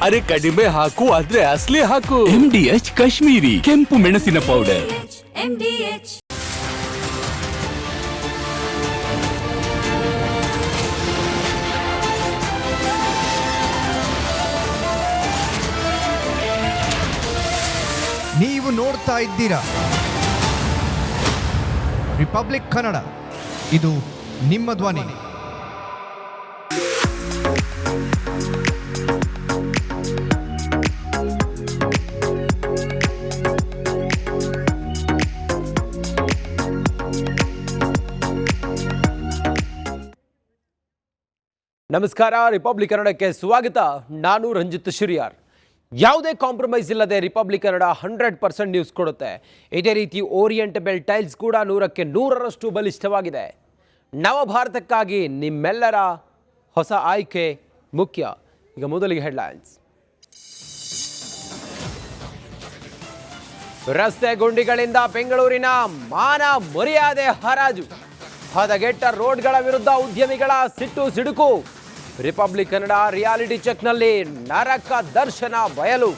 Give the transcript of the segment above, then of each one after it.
ಅರೆ ಕಡಿಮೆ ಹಾಕು ಆದ್ರೆ ಅಸಲಿ ಹಾಕು. MDH ಕಾಶ್ಮೀರಿ ಕೆಂಪು ಮೆಣಸಿನ ಪೌಡರ್. ನೀವು ನೋಡ್ತಾ ಇದ್ದೀರಾ ರಿಪಬ್ಲಿಕ್ ಕನ್ನಡ, ಇದು ನಿಮ್ಮ ಧ್ವನಿ. ನಮಸ್ಕಾರ, ರಿಪಬ್ಲಿಕ್ ಕನ್ನಡಕ್ಕೆ ಸ್ವಾಗತ. ನಾನು ರಂಜಿತ್ ಶಿರಿಯಾರ್. ಯಾವುದೇ ಕಾಂಪ್ರಮೈಸ್ ಇಲ್ಲದೆ ರಿಪಬ್ಲಿಕ್ ಕನ್ನಡ 100% ನ್ಯೂಸ್ ಕೊಡುತ್ತೆ. ಇದೇ ರೀತಿ ಓರಿಯೆಂಟಬಲ್ ಟೈಲ್ಸ್ ಕೂಡ 100ಕ್ಕೆ 100ರಷ್ಟು ಬಲಿಷ್ಠವಾಗಿದೆ. ನವಭಾರತಕ್ಕಾಗಿ ನಿಮ್ಮೆಲ್ಲರ ಹೊಸ ಆಯ್ಕೆ ಮುಖ್ಯ. ಈಗ ಮೊದಲಿಗೆ ಹೆಡ್ಲೈನ್ಸ್. ರಸ್ತೆ ಗುಂಡಿಗಳಿಂದ ಬೆಂಗಳೂರಿನ ಮಾನ ಮರ್ಯಾದೆ ಹರಾಜು. ಹದಗೆಟ್ಟ ರೋಡ್ಗಳ ವಿರುದ್ಧ ಉದ್ಯಮಿಗಳ ಸಿಟ್ಟು ಸಿಡುಕು. ರಿಪಬ್ಲಿಕ್ ಕನ್ನಡ ರಿಯಾಲಿಟಿ ಚೆಕ್ನಲ್ಲಿ ನರಕ ದರ್ಶನ ಬಯಲು.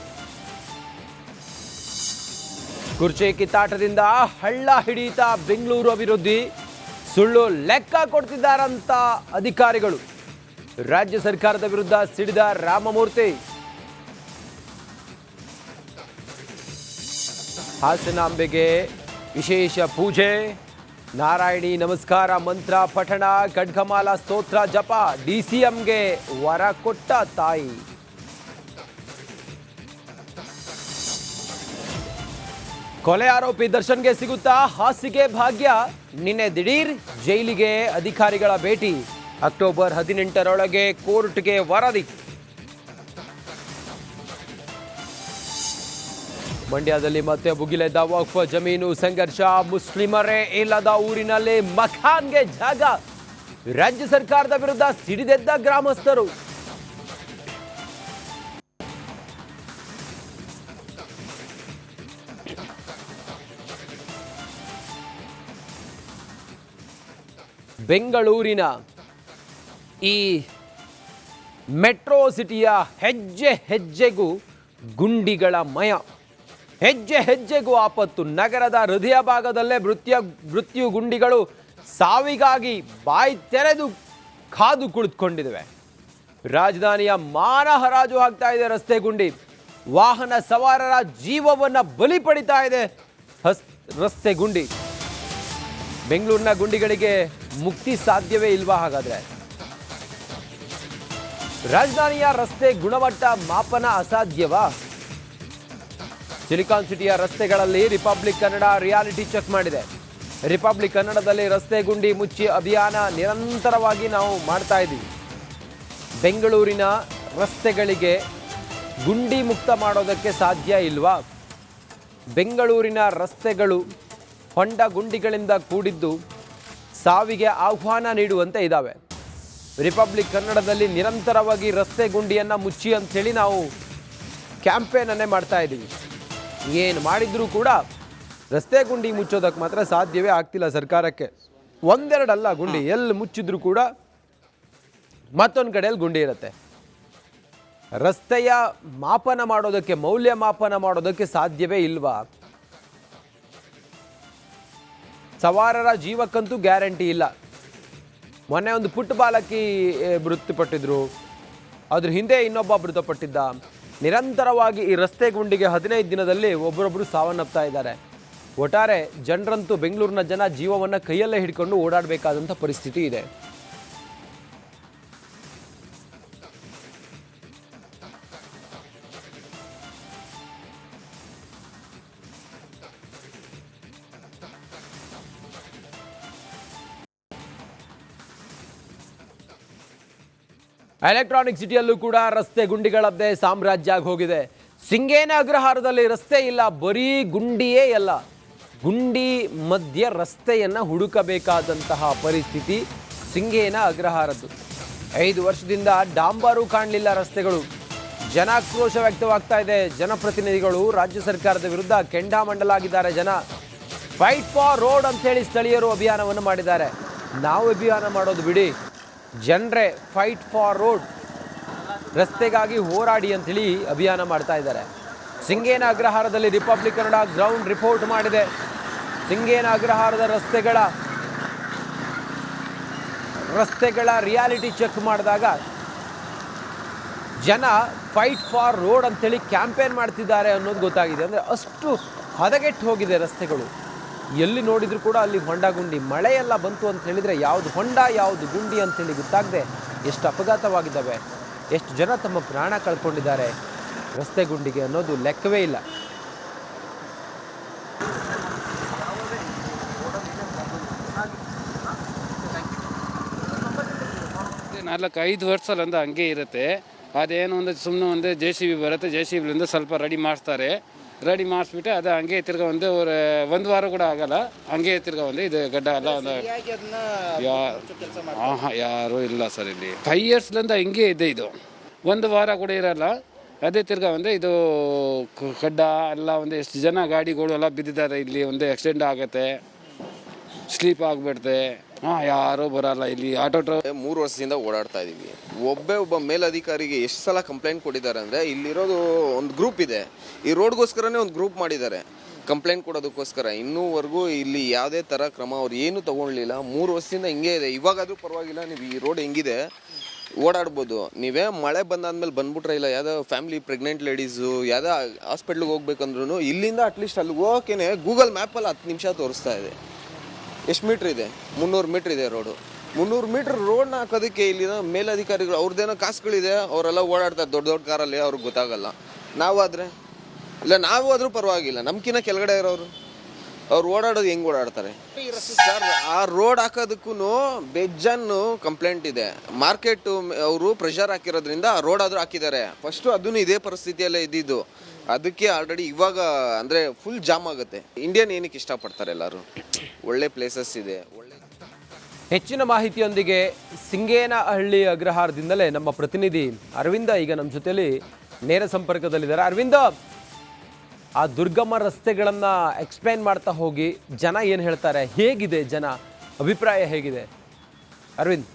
ಕುರ್ಚಿ ಕಿತ್ತಾಟದಿಂದ ಹಳ್ಳ ಹಿಡಿತ ಬೆಂಗಳೂರು ಅಭಿವೃದ್ಧಿ. ಸುಳ್ಳು ಲೆಕ್ಕ ಕೊಡ್ತಿದ್ದಾರಂತ ಅಧಿಕಾರಿಗಳು. ರಾಜ್ಯ ಸರ್ಕಾರದ ವಿರುದ್ಧ ಸಿಡಿದ ರಾಮಮೂರ್ತಿ. ಹಾಸನಾಂಬೆಗೆ ವಿಶೇಷ ಪೂಜೆ. ನಾರಾಯಣಿ ನಮಸ್ಕಾರ ಮಂತ್ರ ಪಠಣ, ಖಡ್ಗಮಾಲ ಸ್ತೋತ್ರ ಜಪ. DCMಗೆ ವರ ಕೊಟ್ಟ ತಾಯಿ. ಕೊಲೆ ಆರೋಪಿ ದರ್ಶನ್ಗೆ ಸಿಗುತ್ತಾ ಹಾಸಿಗೆ ಭಾಗ್ಯ? ನಿನ್ನೆ ದಿಢೀರ್ ಜೈಲಿಗೆ ಅಧಿಕಾರಿಗಳ ಭೇಟಿ. ಅಕ್ಟೋಬರ್ 18ರೊಳಗೆ ಕೋರ್ಟ್ಗೆ ವರದಿ. ಮಂಡ್ಯದಲ್ಲಿ ಮತ್ತೆ ಭುಗಿಲೆದ್ದ ವಕ್ಫ್ ಜಮೀನು ಸಂಘರ್ಷ. ಮುಸ್ಲಿಮರೇ ಇಲ್ಲದ ಊರಿನಲ್ಲಿ ಮಖಾನ್ಗೆ ಜಾಗ. ರಾಜ್ಯ ಸರ್ಕಾರದ ವಿರುದ್ಧ ಸಿಡಿದೆದ್ದ ಗ್ರಾಮಸ್ಥರು. ಬೆಂಗಳೂರಿನ ಈ ಮೆಟ್ರೋ ಸಿಟಿಯ ಹೆಜ್ಜೆ ಹೆಜ್ಜೆಗೂ ಗುಂಡಿಗಳ ಮಯ. ಹೆಜ್ಜೆ ಹೆಜ್ಜೆಗೂ ಆಪತ್ತು. ನಗರದ ಹೃದಯ ಭಾಗದಲ್ಲೇ ಮೃತ್ಯು ಗುಂಡಿಗಳು ಸಾವಿಗಾಗಿ ಬಾಯಿ ತೆರೆದು ಕಾದು ಕುಳಿತುಕೊಂಡಿವೆ. ರಾಜಧಾನಿಯ ಮಾನ ಹರಾಜು ಆಗ್ತಾ ಇದೆ ರಸ್ತೆ ಗುಂಡಿ. ವಾಹನ ಸವಾರರ ಜೀವವನ್ನು ಬಲಿ ಪಡಿತಾ ಇದೆ ರಸ್ತೆ ಗುಂಡಿ. ಬೆಂಗಳೂರಿನ ಗುಂಡಿಗಳಿಗೆ ಮುಕ್ತಿ ಸಾಧ್ಯವೇ ಇಲ್ವಾ? ಹಾಗಾದ್ರೆ ರಾಜಧಾನಿಯ ರಸ್ತೆ ಗುಣಮಟ್ಟ ಮಾಪನ ಅಸಾಧ್ಯವಾ? ಸಿಲಿಕಾನ್ ಸಿಟಿಯ ರಸ್ತೆಗಳಲ್ಲಿ ರಿಪಬ್ಲಿಕ್ ಕನ್ನಡ ರಿಯಾಲಿಟಿ ಚೆಕ್ ಮಾಡಿದೆ. ರಿಪಬ್ಲಿಕ್ ಕನ್ನಡದಲ್ಲಿ ರಸ್ತೆ ಗುಂಡಿ ಮುಚ್ಚಿ ಅಭಿಯಾನ ನಿರಂತರವಾಗಿ ನಾವು ಮಾಡ್ತಾ ಇದ್ದೀವಿ. ಬೆಂಗಳೂರಿನ ರಸ್ತೆಗಳಿಗೆ ಗುಂಡಿ ಮುಕ್ತ ಮಾಡೋದಕ್ಕೆ ಸಾಧ್ಯ ಇಲ್ವಾ? ಬೆಂಗಳೂರಿನ ರಸ್ತೆಗಳು ಹೊಂಡ ಗುಂಡಿಗಳಿಂದ ಕೂಡಿದ್ದು ಸಾವಿಗೆ ಆಹ್ವಾನ ನೀಡುವಂತೆ ಇದ್ದಾವೆ. ರಿಪಬ್ಲಿಕ್ ಕನ್ನಡದಲ್ಲಿ ನಿರಂತರವಾಗಿ ರಸ್ತೆ ಗುಂಡಿಯನ್ನು ಮುಚ್ಚಿ ಅಂಥೇಳಿ ನಾವು ಕ್ಯಾಂಪೇನನ್ನೇ ಮಾಡ್ತಾ ಇದ್ದೀವಿ. ಏನು ಮಾಡಿದ್ರೂ ಕೂಡ ರಸ್ತೆ ಗುಂಡಿ ಮುಚ್ಚೋದಕ್ಕೆ ಮಾತ್ರ ಸಾಧ್ಯವೇ ಆಗ್ತಿಲ್ಲ ಸರ್ಕಾರಕ್ಕೆ. ಒಂದೆರಡಲ್ಲ ಗುಂಡಿ, ಎಲ್ಲಿ ಮುಚ್ಚಿದ್ರೂ ಕೂಡ ಮತ್ತೊಂದು ಕಡೆಯಲ್ಲಿ ಗುಂಡಿ ಇರುತ್ತೆ. ರಸ್ತೆಯ ಮಾಪನ ಮಾಡೋದಕ್ಕೆ, ಮೌಲ್ಯ ಮಾಪನ ಮಾಡೋದಕ್ಕೆ ಸಾಧ್ಯವೇ ಇಲ್ವಾ? ಸವಾರರ ಜೀವಕ್ಕಂತೂ ಗ್ಯಾರಂಟಿ ಇಲ್ಲ. ಮೊನ್ನೆ ಒಂದು ಪುಟ್ಟ ಬಾಲಕಿ ಮೃತಪಟ್ಟಿದ್ರು, ಅದ್ರ ಹಿಂದೆ ಇನ್ನೊಬ್ಬ ಮೃತಪಟ್ಟಿದ್ದ. ನಿರಂತರವಾಗಿ ಈ ರಸ್ತೆ ಗುಂಡಿಗೆ 15 ದಿನದಲ್ಲಿ ಒಬ್ಬರೊಬ್ಬರು ಸಾವನ್ನಪ್ತಾ ಇದ್ದಾರೆ. ಒಟ್ಟಾರೆ ಜನರಂತೂ, ಬೆಂಗಳೂರಿನ ಜನ ಜೀವವನ್ನು ಕೈಯಲ್ಲೇ ಹಿಡ್ಕೊಂಡು ಓಡಾಡಬೇಕಾದಂಥ ಪರಿಸ್ಥಿತಿ ಇದೆ. ಎಲೆಕ್ಟ್ರಾನಿಕ್ ಸಿಟಿಯಲ್ಲೂ ಕೂಡ ರಸ್ತೆ ಗುಂಡಿಗಳದ್ದೇ ಸಾಮ್ರಾಜ್ಯ ಆಗಿ ಹೋಗಿದೆ. ಸಿಂಗೇನ ಅಗ್ರಹಾರದಲ್ಲಿ ರಸ್ತೆ ಇಲ್ಲ, ಬರೀ ಗುಂಡಿಯೇ ಎಲ್ಲ. ಗುಂಡಿ ಮಧ್ಯ ರಸ್ತೆಯನ್ನು ಹುಡುಕಬೇಕಾದಂತಹ ಪರಿಸ್ಥಿತಿ ಸಿಂಗೇನ ಅಗ್ರಹಾರದ್ದು. 5 ವರ್ಷದಿಂದ ಡಾಂಬರು ಕಾಣಲಿಲ್ಲ ರಸ್ತೆಗಳು. ಜನಾಕ್ರೋಶ ವ್ಯಕ್ತವಾಗ್ತಾ ಇದೆ. ಜನಪ್ರತಿನಿಧಿಗಳು ರಾಜ್ಯ ಸರ್ಕಾರದ ವಿರುದ್ಧ ಕೆಂಡಾಮಂಡಲಾಗಿದ್ದಾರೆ. ಜನ ಫೈಟ್ ಫಾರ್ ರೋಡ್ ಅಂತೇಳಿ ಸ್ಥಳೀಯರು ಅಭಿಯಾನವನ್ನು ಮಾಡಿದ್ದಾರೆ. ನಾವು ಅಭಿಯಾನ ಮಾಡೋದು ಬಿಡಿ, ಜನರೇ ಫೈಟ್ ಫಾರ್ ರೋಡ್. ರಸ್ತೆಗಾಗಿ ಹೋರಾಡಿ ಅಂತೇಳಿ ಅಭಿಯಾನ ಮಾಡ್ತಾ ಇದ್ದಾರೆ. ಸಿಂಗೇನ ಅಗ್ರಹಾರದಲ್ಲಿ ರಿಪಬ್ಲಿಕ್ ಕನ್ನಡ ಗ್ರೌಂಡ್ ರಿಪೋರ್ಟ್ ಮಾಡಿದೆ. ಸಿಂಗೇನ ಅಗ್ರಹಾರದ ರಸ್ತೆಗಳ ರಿಯಾಲಿಟಿ ಚೆಕ್ ಮಾಡಿದಾಗ ಜನ ಫೈಟ್ ಫಾರ್ ರೋಡ್ ಅಂತೇಳಿ ಕ್ಯಾಂಪೇನ್ ಮಾಡ್ತಿದ್ದಾರೆ ಅನ್ನೋದು ಗೊತ್ತಾಗಿದೆ. ಅಂದರೆ ಅಷ್ಟು ಹದಗೆಟ್ಟು ಹೋಗಿದೆ ರಸ್ತೆಗಳು. ಎಲ್ಲಿ ನೋಡಿದ್ರು ಕೂಡ ಅಲ್ಲಿ ಹೊಂಡ ಗುಂಡಿ. ಮಳೆಯೆಲ್ಲ ಬಂತು ಅಂತ ಹೇಳಿದರೆ ಯಾವುದು ಹೊಂಡ ಯಾವುದು ಗುಂಡಿ ಅಂತೇಳಿ ಗೊತ್ತಾಗದೆ ಎಷ್ಟು ಅಪಘಾತವಾಗಿದ್ದಾವೆ, ಎಷ್ಟು ಜನ ತಮ್ಮ ಪ್ರಾಣ ಕಳ್ಕೊಂಡಿದ್ದಾರೆ ರಸ್ತೆ ಗುಂಡಿಗೆ ಅನ್ನೋದು ಲೆಕ್ಕವೇ ಇಲ್ಲ. ನಾಲ್ಕು 5 ವರ್ಷದಿಂದ ಹಂಗೆ ಇರುತ್ತೆ. ಅದೇನು ಒಂದು ಸುಮ್ಮನೆ ಒಂದು JCB ಬರುತ್ತೆ, JCBಲಿಂದ ಸ್ವಲ್ಪ ರೆಡಿ ಮಾಡಿಸ್ತಾರೆ. ರೆಡಿ ಮಾಡಿಸ್ಬಿಟ್ಟು ಅದು ಹಂಗೆ ತಿರ್ಗಾ ಒಂದು ವಾರ ಕೂಡ ಆಗಲ್ಲ, ಹಂಗೆ ತಿರ್ಗಾ ಇದು ಗಡ್ಡ ಎಲ್ಲ ಯಾರೂ ಇಲ್ಲ ಸರ್. ಇಲ್ಲಿ 5 ಇಯರ್ಸ್ಲಿಂದ ಹಿಂಗೆ ಇದೆ. ಇದು ಒಂದು ವಾರ ಕೂಡ ಇರಲ್ಲ. ಅದೇ ತಿರ್ಗಾ ಇದು ಗಡ್ಡ ಎಲ್ಲ ಎಷ್ಟು ಜನ ಗಾಡಿಗಳು ಎಲ್ಲ ಬಿದ್ದಿದ್ದಾರೆ. ಇಲ್ಲಿ ಆಕ್ಸಿಡೆಂಟ್ ಆಗುತ್ತೆ, ಸ್ಲೀಪ್ ಆಗಿಬಿಡುತ್ತೆ. ಯಾರೂ ಬರಲ್ಲ ಇಲ್ಲಿ. ಆಟೋ 3 ವರ್ಷದಿಂದ ಓಡಾಡ್ತಾ ಇದೀವಿ. ಒಬ್ಬ ಮೇಲಧಿಕಾರಿಗೆ ಎಷ್ಟು ಸಲ ಕಂಪ್ಲೇಂಟ್ ಕೊಟ್ಟಿದ್ದಾರೆ ಅಂದರೆ, ಇಲ್ಲಿರೋದು ಒಂದು ಗ್ರೂಪ್ ಇದೆ, ಈ ರೋಡ್ಗೋಸ್ಕರನೇ ಒಂದು ಗ್ರೂಪ್ ಮಾಡಿದ್ದಾರೆ ಕಂಪ್ಲೇಂಟ್ ಕೊಡೋದಕ್ಕೋಸ್ಕರ. ಇನ್ನೂವರೆಗೂ ಇಲ್ಲಿ ಯಾವುದೇ ಥರ ಕ್ರಮ ಅವ್ರು ಏನು ತೊಗೊಳ್ಲಿಲ್ಲ. 3 ವರ್ಷದಿಂದ ಹಿಂಗೆ ಇದೆ. ಇವಾಗಾದರೂ ಪರವಾಗಿಲ್ಲ, ನೀವು ಈ ರೋಡ್ ಹೆಂಗಿದೆ ಓಡಾಡ್ಬೋದು. ನೀವೇ ಮಳೆ ಬಂದಾದ್ಮೇಲೆ ಬಂದ್ಬಿಟ್ರೆ ಇಲ್ಲ, ಯಾವುದೋ ಫ್ಯಾಮಿಲಿ ಪ್ರೆಗ್ನೆಂಟ್ ಲೇಡೀಸು ಯಾವುದೋ ಹಾಸ್ಪಿಟ್ಲಿಗೆ ಹೋಗ್ಬೇಕಂದ್ರೂ ಇಲ್ಲಿಂದ ಅಟ್ಲೀಸ್ಟ್ ಅಲ್ಲಿ ಹೋಗೋಕೆ ಗೂಗಲ್ ಮ್ಯಾಪಲ್ಲಿ 10 ನಿಮಿಷ ತೋರಿಸ್ತಾ ಇದೆ. ಎಷ್ಟು ಮೀಟ್ರ್ ಇದೆ? 300 ಮೀಟ್ರ್ ಇದೆ ರೋಡು. 300 ಮೀಟ್ರ್ ರೋಡ್ನ ಹಾಕೋದಕ್ಕೆ ಇಲ್ಲಿನ ಮೇಲಧಿಕಾರಿಗಳು ಅವ್ರದ್ದೇನೋ ಕಾಸುಗಳಿದೆ, ಅವರೆಲ್ಲ ಓಡಾಡ್ತಾರೆ ದೊಡ್ಡ ದೊಡ್ಡ ಕಾರಲ್ಲಿ, ಅವ್ರಿಗೆ ಗೊತ್ತಾಗಲ್ಲ. ನಾವಾದರೆ ನಾವು ಆದರೂ ಪರವಾಗಿಲ್ಲ, ನಮ್ಕಿನ್ನ ಕೆಳಗಡೆ ಇರೋರು ಅವ್ರು ಓಡಾಡೋದು ಹೆಂಗೆ ಓಡಾಡ್ತಾರೆ ಸರ್? ಆ ರೋಡ್ ಹಾಕೋದಕ್ಕೂ ಬೇಜಾನು ಕಂಪ್ಲೇಂಟ್ ಇದೆ. ಮಾರ್ಕೆಟು ಅವರು ಪ್ರೆಷರ್ ಹಾಕಿರೋದ್ರಿಂದ ಆ ರೋಡ್ ಆದರೂ ಹಾಕಿದ್ದಾರೆ. ಫಸ್ಟು ಅದನ್ನು ಇದೇ ಪರಿಸ್ಥಿತಿಯಲ್ಲೇ ಇದ್ದಿದ್ದು. ಅದಕ್ಕೆ ಆಲ್ರೆಡಿ ಇವಾಗ ಅಂದರೆ ಫುಲ್ ಜಾಮ್ ಆಗುತ್ತೆ. ಇಂಡಿಯನ್ ಏನಕ್ಕೆ ಇಷ್ಟಪಡ್ತಾರೆ ಎಲ್ಲರೂ? ಒಳ್ಳೆ ಪ್ಲೇಸಸ್ ಇದೆ. ಹೆಚ್ಚಿನ ಮಾಹಿತಿಯೊಂದಿಗೆ ಸಿಂಗೇನಹಳ್ಳಿ ಅಗ್ರಹಾರದಿಂದಲೇ ನಮ್ಮ ಪ್ರತಿನಿಧಿ ಅರವಿಂದ ಈಗ ನಮ್ಮ ಜೊತೆಯಲ್ಲಿ ನೇರ ಸಂಪರ್ಕದಲ್ಲಿದ್ದಾರೆ. ಅರವಿಂದ, ಆ ದುರ್ಗಮ ರಸ್ತೆಗಳನ್ನು ಎಕ್ಸ್ಪ್ಲೈನ್ ಮಾಡ್ತಾ ಹೋಗಿ ಜನ ಏನು ಹೇಳ್ತಾರೆ, ಹೇಗಿದೆ ಜನ ಅಭಿಪ್ರಾಯ ಹೇಗಿದೆ ಅರವಿಂದ್?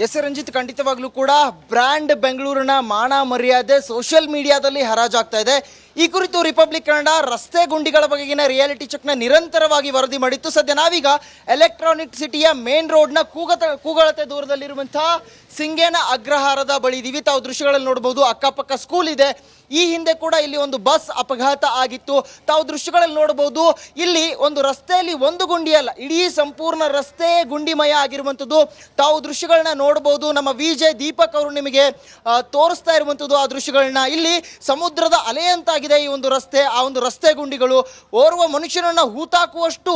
ಎಸ್ ರಂಜಿತ್, ಖಂಡಿತವಾಗ್ಲೂ ಕೂಡ ಬ್ರ್ಯಾಂಡ್ ಬೆಂಗಳೂರಿನ ಮಾನ ಮರ್ಯಾದೆ ಸೋಷಿಯಲ್ ಮೀಡಿಯಾದಲ್ಲಿ ಹರಾಜಾಗ್ತಾ ಇದೆ. ಈ ಕುರಿತು ರಿಪಬ್ಲಿಕ್ ಕನ್ನಡ ರಸ್ತೆ ಗುಂಡಿಗಳ ಬಗೆಗಿನ ರಿಯಾಲಿಟಿ ಚೆಕ್ನ ನಿರಂತರವಾಗಿ ವರದಿ ಮಾಡಿತ್ತು. ಸದ್ಯ ನಾವೀಗ ಎಲೆಕ್ಟ್ರಾನಿಕ್ ಸಿಟಿಯ ಮೇನ್ ರೋಡ್ನ ಕೂಗಳತೆ ದೂರದಲ್ಲಿರುವಂತಹ ಸಿಂಗೇನ ಅಗ್ರಹಾರದ ಬಳಿ ಇದೀವಿ. ತಾವು ದೃಶ್ಯಗಳಲ್ಲಿ ನೋಡಬಹುದು, ಅಕ್ಕಪಕ್ಕ ಸ್ಕೂಲ್ ಇದೆ. ಈ ಹಿಂದೆ ಕೂಡ ಇಲ್ಲಿ ಒಂದು ಬಸ್ ಅಪಘಾತ ಆಗಿತ್ತು. ತಾವು ದೃಶ್ಯಗಳಲ್ಲಿ ನೋಡಬಹುದು, ಇಲ್ಲಿ ಒಂದು ರಸ್ತೆಯಲ್ಲಿ ಒಂದು ಗುಂಡಿ ಅಲ್ಲ, ಇಡೀ ಸಂಪೂರ್ಣ ರಸ್ತೆ ಗುಂಡಿಮಯ ಆಗಿರುವಂಥದ್ದು ತಾವು ದೃಶ್ಯಗಳನ್ನ ನೋಡಬಹುದು. ನಮ್ಮ ವಿಜಯ್ ದೀಪಕ್ ಅವರು ನಿಮಗೆ ತೋರಿಸ್ತಾ ಇರುವಂಥದ್ದು ಆ ದೃಶ್ಯಗಳನ್ನ. ಇಲ್ಲಿ ಸಮುದ್ರದ ಅಲೆಯಂತಾಗಿದೆ ಈ ಒಂದು ರಸ್ತೆ. ಆ ಒಂದು ರಸ್ತೆ ಗುಂಡಿಗಳು ಓರ್ವ ಮನುಷ್ಯನನ್ನ ಹೂತಾಕುವಷ್ಟು